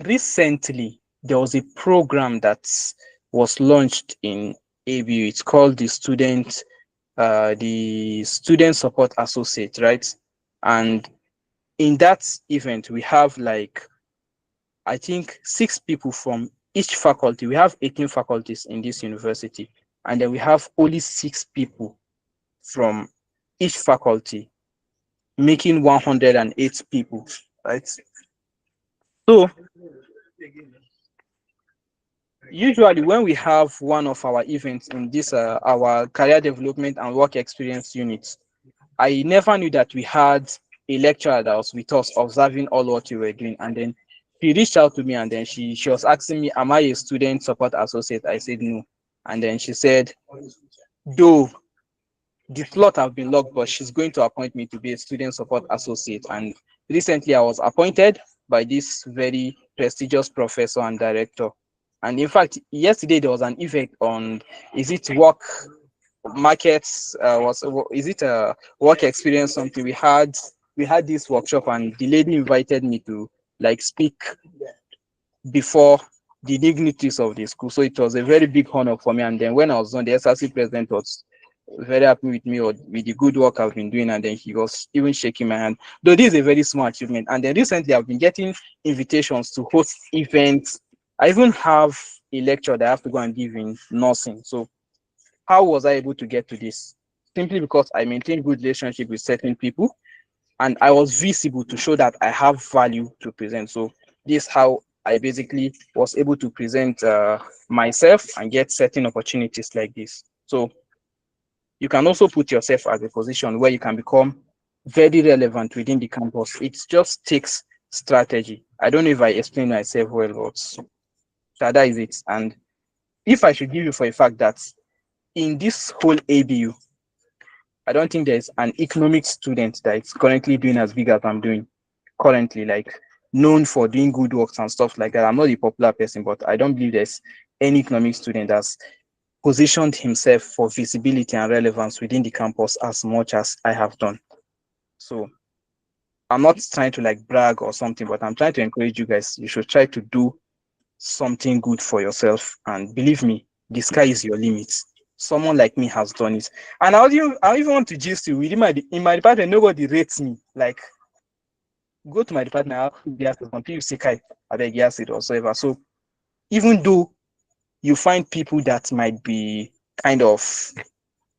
Speaker 1: recently there was a program that was launched in ABU. It's called the Student Support Associate, right? And in that event, we have like I think 6 people from each faculty. We have 18 faculties in this university, and then we have only 6 people from each faculty, making 108 people, right? So usually when we have one of our events in this our career development and work experience units, I never knew that we had a lecturer that was with us observing all what we were doing. And then she reached out to me, and then she was asking me, am I a student support associate? I said no. And then she said, though the slot have been locked, but she's going to appoint me to be a student support associate. And recently I was appointed by this very prestigious professor and director. And in fact, yesterday there was an event on, is it work markets, was is it a work experience something? We had this workshop, and the lady invited me to like speak before the dignitaries of the school. So it was a very big honor for me. And then when I was on, the SRC president was very happy with me or with the good work I've been doing. And then he was even shaking my hand. Though this is a very small achievement. And then recently I've been getting invitations to host events. I even have a lecture that I have to go and give in nursing. So how was I able to get to this? Simply because I maintain good relationship with certain people, and I was visible to show that I have value to present. So this is how I basically was able to present myself and get certain opportunities like this. So you can also put yourself at a position where you can become very relevant within the campus. It just takes strategy. I don't know if I explained myself well, but so that is it. And if I should give you for a fact that in this whole ABU, I don't think there's an economics student that is currently doing as big as I'm doing currently, like known for doing good works and stuff like that. I'm not a popular person, but I don't believe there's any economics student that's positioned himself for visibility and relevance within the campus as much as I have done. So I'm not trying to like brag or something, but I'm trying to encourage you guys. You should try to do something good for yourself. And believe me, the sky is your limit. Someone like me has done it. And I even want to gist you within in my department, nobody rates me. Like go to my department, I'll get some people say kai, I beg yes it or whatsoever. So even though you find people that might be kind of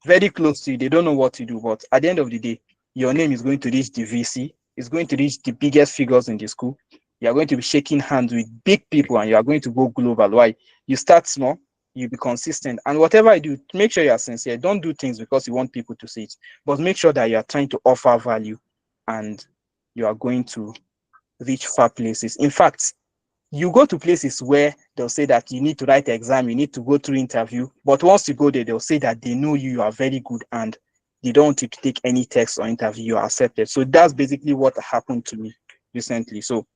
Speaker 1: very close to you. They don't know what to do, but at the end of the day, your name is going to reach the VC. It's going to reach the biggest figures in the school. You are going to be shaking hands with big people, and you are going to go global. Why? You start small, you be consistent, and whatever you do, make sure you are sincere. Don't do things because you want people to see it, but make sure that you are trying to offer value, and you are going to reach far places. In fact, you go to places where they'll say that you need to write exam, you need to go through interview. But once you go there, they'll say that they know you, you are very good and they don't want you to take any test or interview, you are accepted. So that's basically what happened to me recently. So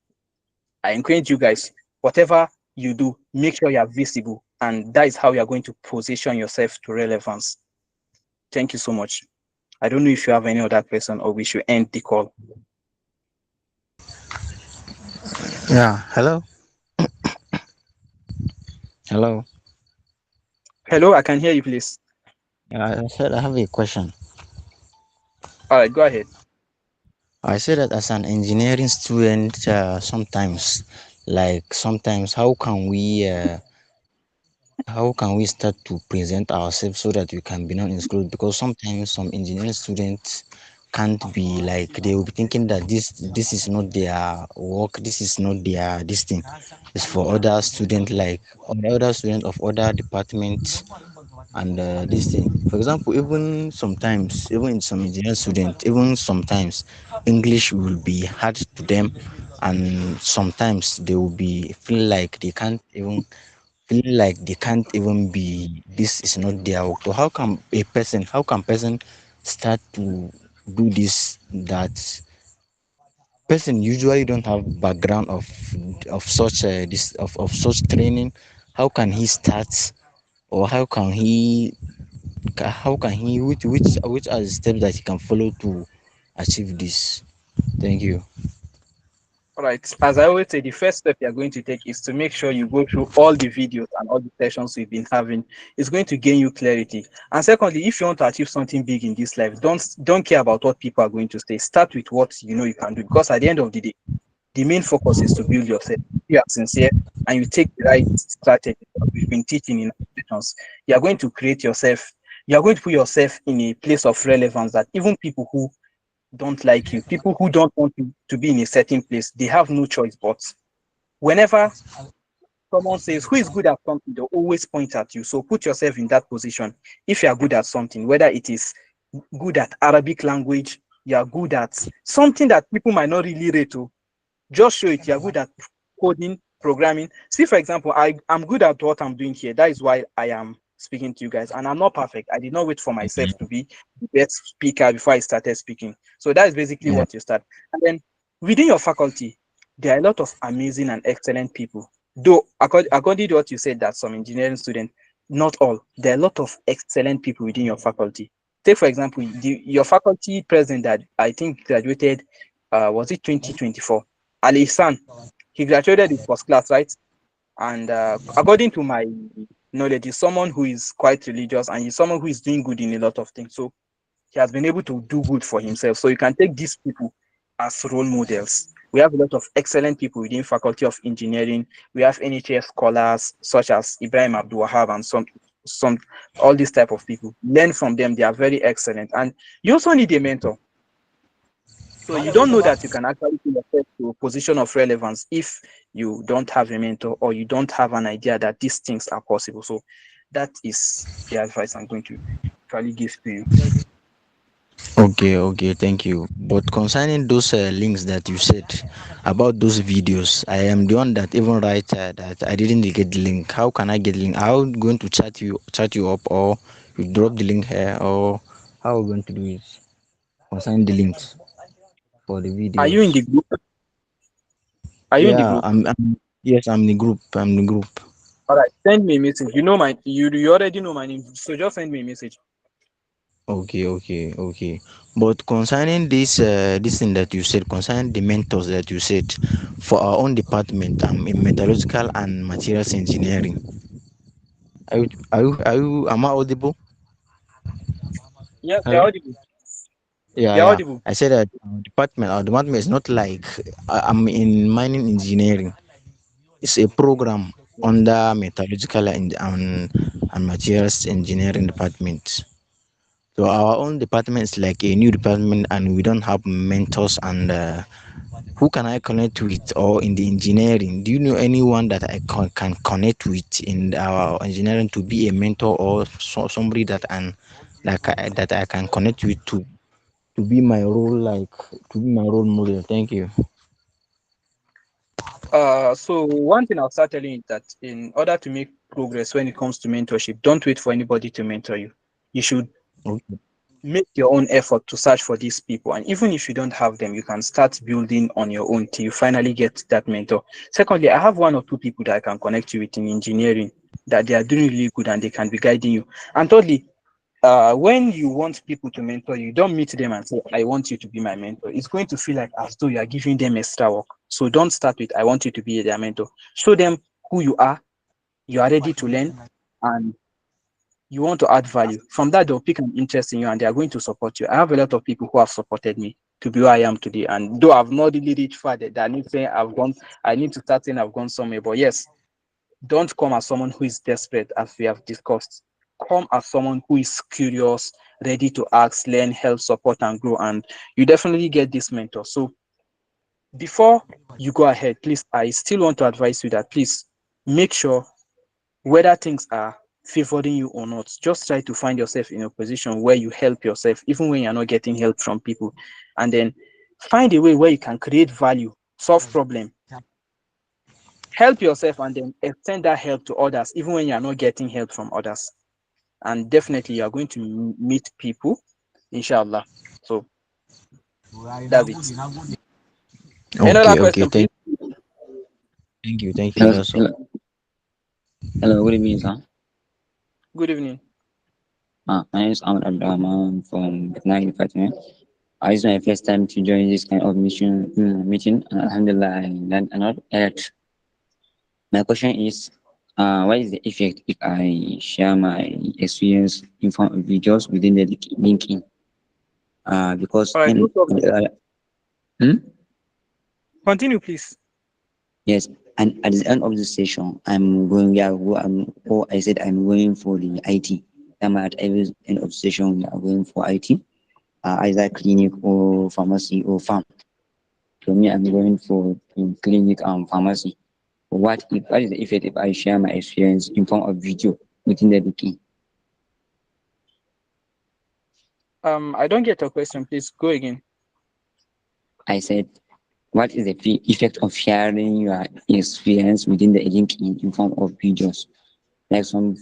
Speaker 1: I encourage you guys, whatever you do, make sure you are visible. And that is how you are going to position yourself to relevance. Thank you so much. I don't know if you have any other question or we should end the call.
Speaker 5: Yeah, hello. Hello.
Speaker 1: Hello, I can hear you, please.
Speaker 5: I said I have a question.
Speaker 1: All right, go ahead.
Speaker 5: I said that as an engineering student, sometimes, how can we start to present ourselves so that we can be not excluded? Because sometimes some engineering students can't be like they will be thinking that this is not their work, this is not their this thing. It's for other students like other students of other departments and this thing. For example, even in some engineering students, even sometimes English will be hard to them, and sometimes they will be feel like they can't even be. This is not their work. So how can person start to do this that person usually don't have background of such of such training? How can he start, or how can he which are the steps that he can follow to achieve this? Thank you.
Speaker 1: All right. As I always say, the first step you're going to take is to make sure you go through all the videos and all the sessions we've been having. It's going to gain you clarity. And secondly, if you want to achieve something big in this life, don't care about what people are going to say. Start with what you know you can do. Because at the end of the day, the main focus is to build yourself. If you are sincere and you take the right strategy that we've been teaching in our sessions, you are going to create yourself. You are going to put yourself in a place of relevance that even people who don't like you, people who don't want you to be in a certain place, they have no choice. But whenever someone says who is good at something, they'll always point at you. So put yourself in that position. If you are good at something, whether it is good at Arabic language, you are good at something that people might not really rate to, just show it. You're good at coding, programming. See, for example, I'm good at what I'm doing here. That is why I am speaking to you guys. And I'm not perfect. I did not wait for myself to be the best speaker before I started speaking. So that is basically
Speaker 5: Yeah.
Speaker 1: what you start. And then within your faculty, there are a lot of amazing and excellent people. Though, according to what you said, that some engineering students, not all, there are a lot of excellent people within your faculty. Take, for example, your faculty president that I think graduated, was it 2024? Ali San, he graduated with first class, right? And according to my knowledge, he's someone who is quite religious and he's someone who is doing good in a lot of things. So he has been able to do good for himself. So you can take these people as role models. We have a lot of excellent people within Faculty of Engineering. We have NHS scholars such as Ibrahim Abdul Wahab and some all these type of people. Learn from them; they are very excellent. And you also need a mentor. So you don't know that you can actually put yourself to a position of relevance if you don't have a mentor or you don't have an idea that these things are possible. So that is the advice I'm going to actually give to you.
Speaker 5: Okay, okay, thank you. But concerning those links that you said about those videos, I am the one that even write that I didn't get the link. How can I get the link? How going to chat you up, or you drop the link here, or how are we going to do it concerning the links for the
Speaker 1: Are you in
Speaker 5: videos?
Speaker 1: the group? Are you in the
Speaker 5: Yeah,
Speaker 1: group?
Speaker 5: I'm yes, I'm the group. I'm the group.
Speaker 1: All right, send me a message. You know my you already know my name, so just send me a message.
Speaker 5: Okay, okay, okay. But concerning this thing that you said, concerning the mentors that you said, for our own department, I'm in metallurgical and materials engineering. Am I audible?
Speaker 1: Yeah, you're
Speaker 5: Hello?
Speaker 1: audible.
Speaker 5: Yeah,
Speaker 1: You're
Speaker 5: yeah.
Speaker 1: audible.
Speaker 5: I said that our department is not like I'm in mining engineering. It's a program under metallurgical and materials engineering department. So our own department is like a new department, and we don't have mentors and who can I connect with, or in the engineering? Do you know anyone that I can connect with in our engineering to be a mentor, or somebody that I can connect with to be my role, like to be my role model? Thank you.
Speaker 1: So one thing I'll start telling you is that in order to make progress when it comes to mentorship, don't wait for anybody to mentor you. You should
Speaker 5: Okay.
Speaker 1: make your own effort to search for these people. And even if you don't have them, you can start building on your own till you finally get that mentor. Secondly, I have one or two people that I can connect you with in engineering that they are doing really good and they can be guiding you. And thirdly, when you want people to mentor you, don't meet them and say, I want you to be my mentor. It's going to feel like as though you are giving them extra work. So don't start with, I want you to be their mentor. Show them who you are ready to learn, and you want to add value. From that, they'll pick an interest in you and they are going to support you. I have a lot of people who have supported me to be where I am today. And though I've not really reached far, that I need saying I've gone, I need to start saying I've gone somewhere. But yes, don't come as someone who is desperate, as we have discussed. Come as someone who is curious, ready to ask, learn, help, support, and grow. And you definitely get this mentor. So before you go ahead, please, I still want to advise you that please make sure whether things are favoring you or not, just try to find yourself in a position where you help yourself, even when you're not getting help from people. And then find a way where you can create value, solve problem, help yourself, and then extend that help to others, even when you're not getting help from others. And definitely you are going to meet people, inshallah. So that's it. Any other
Speaker 5: Okay, okay.
Speaker 1: question, please?
Speaker 5: Thank you.
Speaker 6: Hello,
Speaker 5: That's all.
Speaker 6: hello, hello, good evening, sir.
Speaker 1: Good evening.
Speaker 6: My name is Ahmed Abdurrahman from Veterinary Department. It's my first time to join this kind of meeting, and Alhamdulillah, I learned a lot. My question is, what is the effect if I share my experience in form of videos within the LinkedIn? Because
Speaker 1: All right, no
Speaker 6: in
Speaker 1: problem.
Speaker 6: hmm?
Speaker 1: Continue, please.
Speaker 6: Yes, and at the end of the session, I'm going. Yeah, or I said I'm going for the IT. At every end of session, we are going for IT, either clinic or pharmacy or farm. So me, I'm going for clinic and pharmacy. What is the effect if I share my experience in form of video within the wiki?
Speaker 1: I don't get your question. Please go again.
Speaker 6: I said, what is the effect of sharing your experience within the link in form of videos? Like some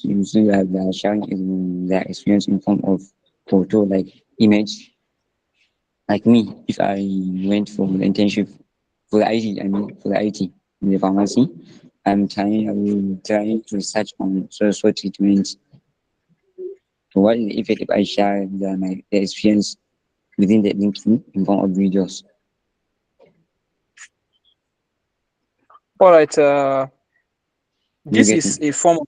Speaker 6: you see that they are sharing their experience in form of photo, like image. Like me, if I went for the internship for the IT, for the IT in the pharmacy, I'm trying to research on social treatments. So what is the effect if I share the experience within the LinkedIn in form of videos?
Speaker 1: All right.
Speaker 6: Do you
Speaker 1: This
Speaker 6: get
Speaker 1: is
Speaker 6: me?
Speaker 1: a form of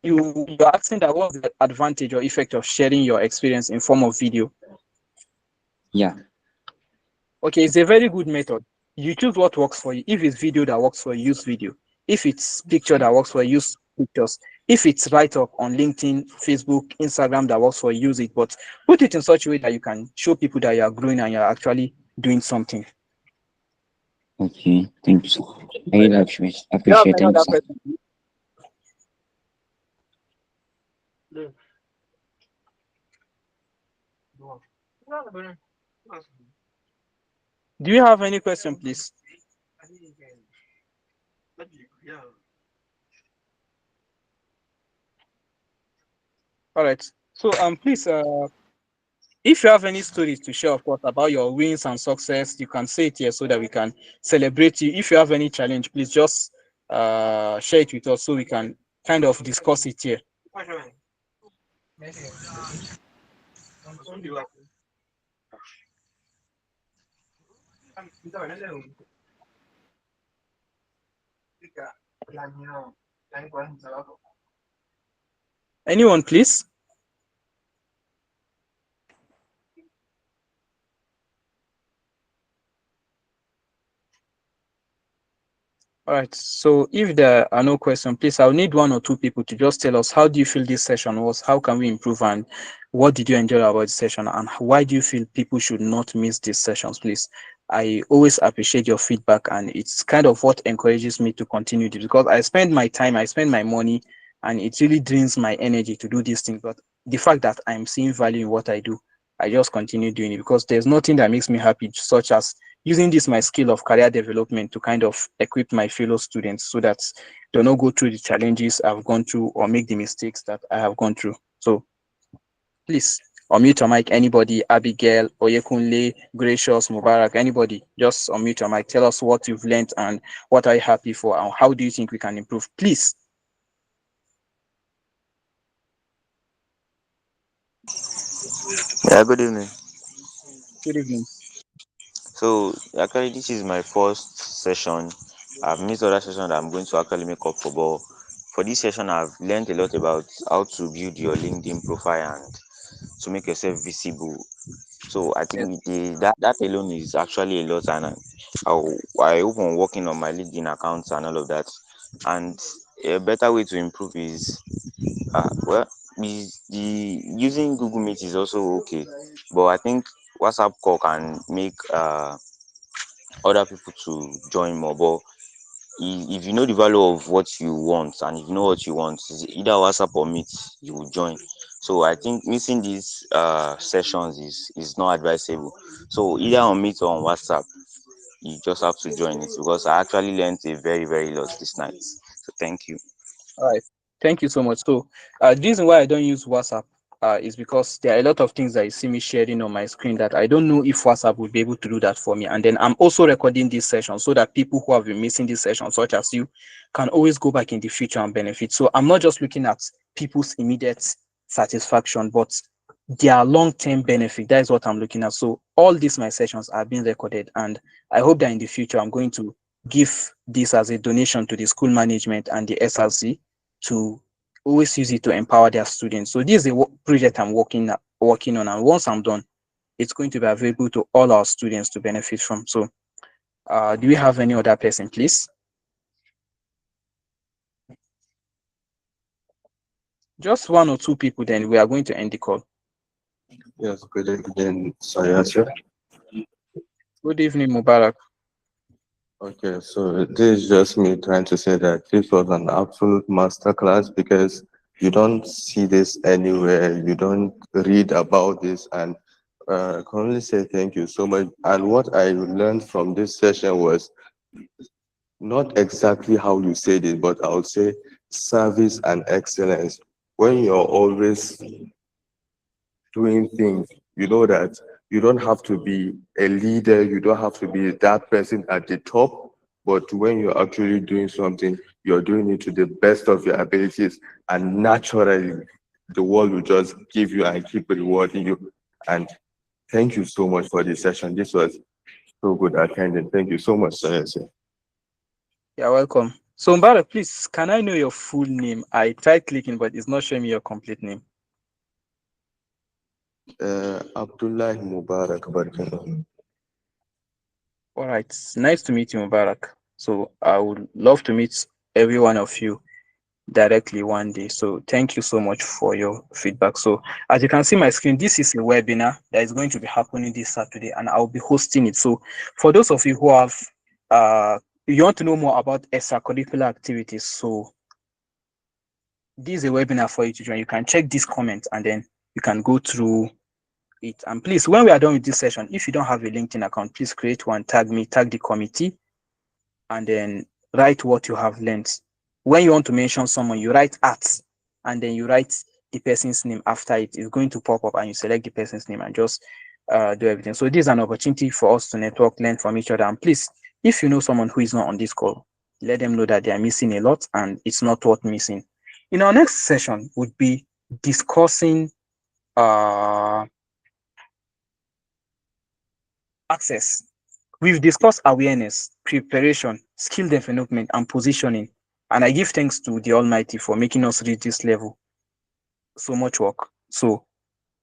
Speaker 1: you're asking that what's the advantage or effect of sharing your experience in form of video.
Speaker 6: Yeah.
Speaker 1: Okay, it's a very good method. You choose what works for you. If it's video that works for you, use video. If it's picture that works for you, use pictures. If it's write up on LinkedIn, Facebook, Instagram that works for you, use it. But put it in such a way that you can show people that you are growing and you're actually doing something.
Speaker 6: Okay. Thank you, sir. I
Speaker 1: Right.
Speaker 6: really
Speaker 1: Do you have
Speaker 6: appreciate.
Speaker 1: any
Speaker 6: Thank you,
Speaker 1: other
Speaker 6: sir.
Speaker 1: question? Do you have any question, please? All right. So please if you have any stories to share, of course, about your wins and success, you can say it here so that we can celebrate you. If you have any challenge, please just share it with us so we can kind of discuss it here. Anyone, please? All right. So if there are no questions, please, I'll need one or two people to just tell us how do you feel this session was, how can we improve, and what did you enjoy about the session, and why do you feel people should not miss these sessions, please? I always appreciate your feedback, and it's kind of what encourages me to continue this because I spend my time, I spend my money, and it really drains my energy to do these things. But the fact that I'm seeing value in what I do, I just continue doing it because there's nothing that makes me happy, such as using this my skill of career development to kind of equip my fellow students so that they don't go through the challenges I've gone through or make the mistakes that I have gone through. So please unmute your mic, anybody, Abigail, Oyekunle, Gracious, Mubarak, anybody, just unmute your mic. Tell us what you've learned and what are you happy for and how do you think we can improve, please.
Speaker 2: Yeah, good evening.
Speaker 1: Good evening.
Speaker 2: So actually, this is my first session. I've missed other session that I'm going to actually make up for, but for this session, I've learned a lot about how to build your LinkedIn profile and to make yourself visible. So I
Speaker 1: Yes.
Speaker 2: think that alone is actually a lot, and I hope on working on my LinkedIn accounts and all of that. And a better way to improve is well, is the using Google Meet is also okay, but I think WhatsApp call can make other people to join more. But if you know the value of what you want and if you know what you want, is either WhatsApp or Meet, you will join. So I think missing these sessions is not advisable. So either on Meet or on WhatsApp, you just have to join it because I actually learned a very lot this night. So thank you.
Speaker 1: All right. Thank you so much. So, the reason why I don't use WhatsApp is because there are a lot of things that you see me sharing on my screen that I don't know if WhatsApp will be able to do that for me. And then I'm also recording this session so that people who have been missing this session, such as you, can always go back in the future and benefit. So I'm not just looking at people's immediate satisfaction, but their long-term benefit. That is what I'm looking at. So all these my sessions are being recorded, and I hope that in the future I'm going to give this as a donation to the school management and the SLC to always use it to empower their students. So this is a project I'm working on, and once I'm done, it's going to be available to all our students to benefit from. So, do we have any other person, please? Just one or two people, then we are going to end the call.
Speaker 7: Yes, good evening, Sayasha.
Speaker 1: Good evening, Mubarak.
Speaker 7: Okay, so this is just me trying to say that this was an absolute masterclass because you don't see this anywhere, you don't read about this, and I can only say thank you so much. And what I learned from this session was not exactly how you said it, but I would say service and excellence. When you're always doing things, you know that you don't have to be a leader, you don't have to be that person at the top, but when you're actually doing something, you're doing it to the best of your abilities, and naturally, the world will just give you and keep rewarding you. And thank you so much for this session. This was so good attending. Thank you so much, sir.
Speaker 1: You're welcome. So, Mubarak, please, can I know your full name? I tried clicking, but it's not showing me your complete name.
Speaker 7: Abdullah Mubarak Barkano.
Speaker 1: All right. Nice to meet you, Mubarak. So, I would love to meet every one of you directly one day. So thank you so much for your feedback. So as you can see my screen, this is a webinar that is going to be happening this Saturday and I'll be hosting it. So for those of you who have you want to know more about extracurricular activities, so this is a webinar for you to join. You can check this comment and then you can go through it. And please, when we are done with this session, if you don't have a LinkedIn account, please create one, tag me, tag the committee, and then write what you have learned. When you want to mention someone, you write at, and then you write the person's name after it. It's going to pop up and you select the person's name and just do everything. So this is an opportunity for us to network, learn from each other. And please, if you know someone who is not on this call, let them know that they are missing a lot and it's not worth missing. In our next session would be discussing access. We've discussed awareness, preparation, skill development, and positioning. And I give thanks to the Almighty for making us reach this level. So much work. So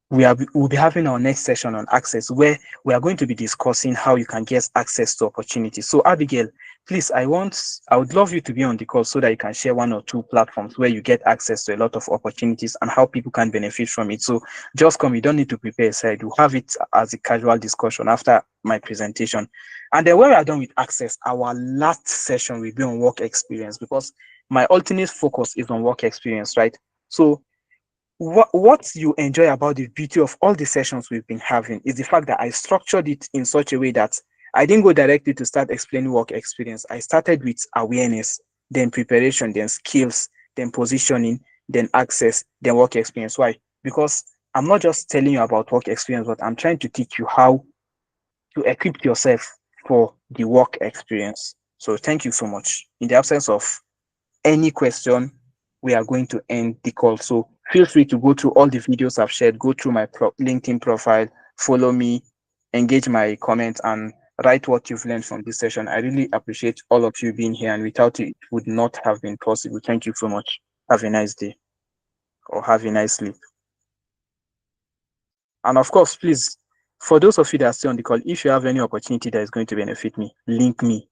Speaker 1: we'll be having our next session on access, where we are going to be discussing how you can get access to opportunities. So Abigail, please, I would love you to be on the call so that you can share one or two platforms where you get access to a lot of opportunities and how people can benefit from it. So just come, you don't need to prepare a slide. We'll have it as a casual discussion after my presentation. And then when we are done with access, our last session will be on work experience, because my ultimate focus is on work experience, right? So what you enjoy about the beauty of all the sessions we've been having is the fact that I structured it in such a way that I didn't go directly to start explaining work experience. I started with awareness, then preparation, then skills, then positioning, then access, then work experience. Why? Because I'm not just telling you about work experience, but I'm trying to teach you how to equip yourself for the work experience. So thank you so much. In the absence of any question, we are going to end the call. So feel free to go through all the videos I've shared, go through my LinkedIn profile, follow me, engage my comments, and write what you've learned from this session. I really appreciate all of you being here, and without it, it would not have been possible. Thank you so much. Have a nice day, or have a nice sleep. And of course, please, for those of you that are still on the call, if you have any opportunity that is going to benefit me, link me.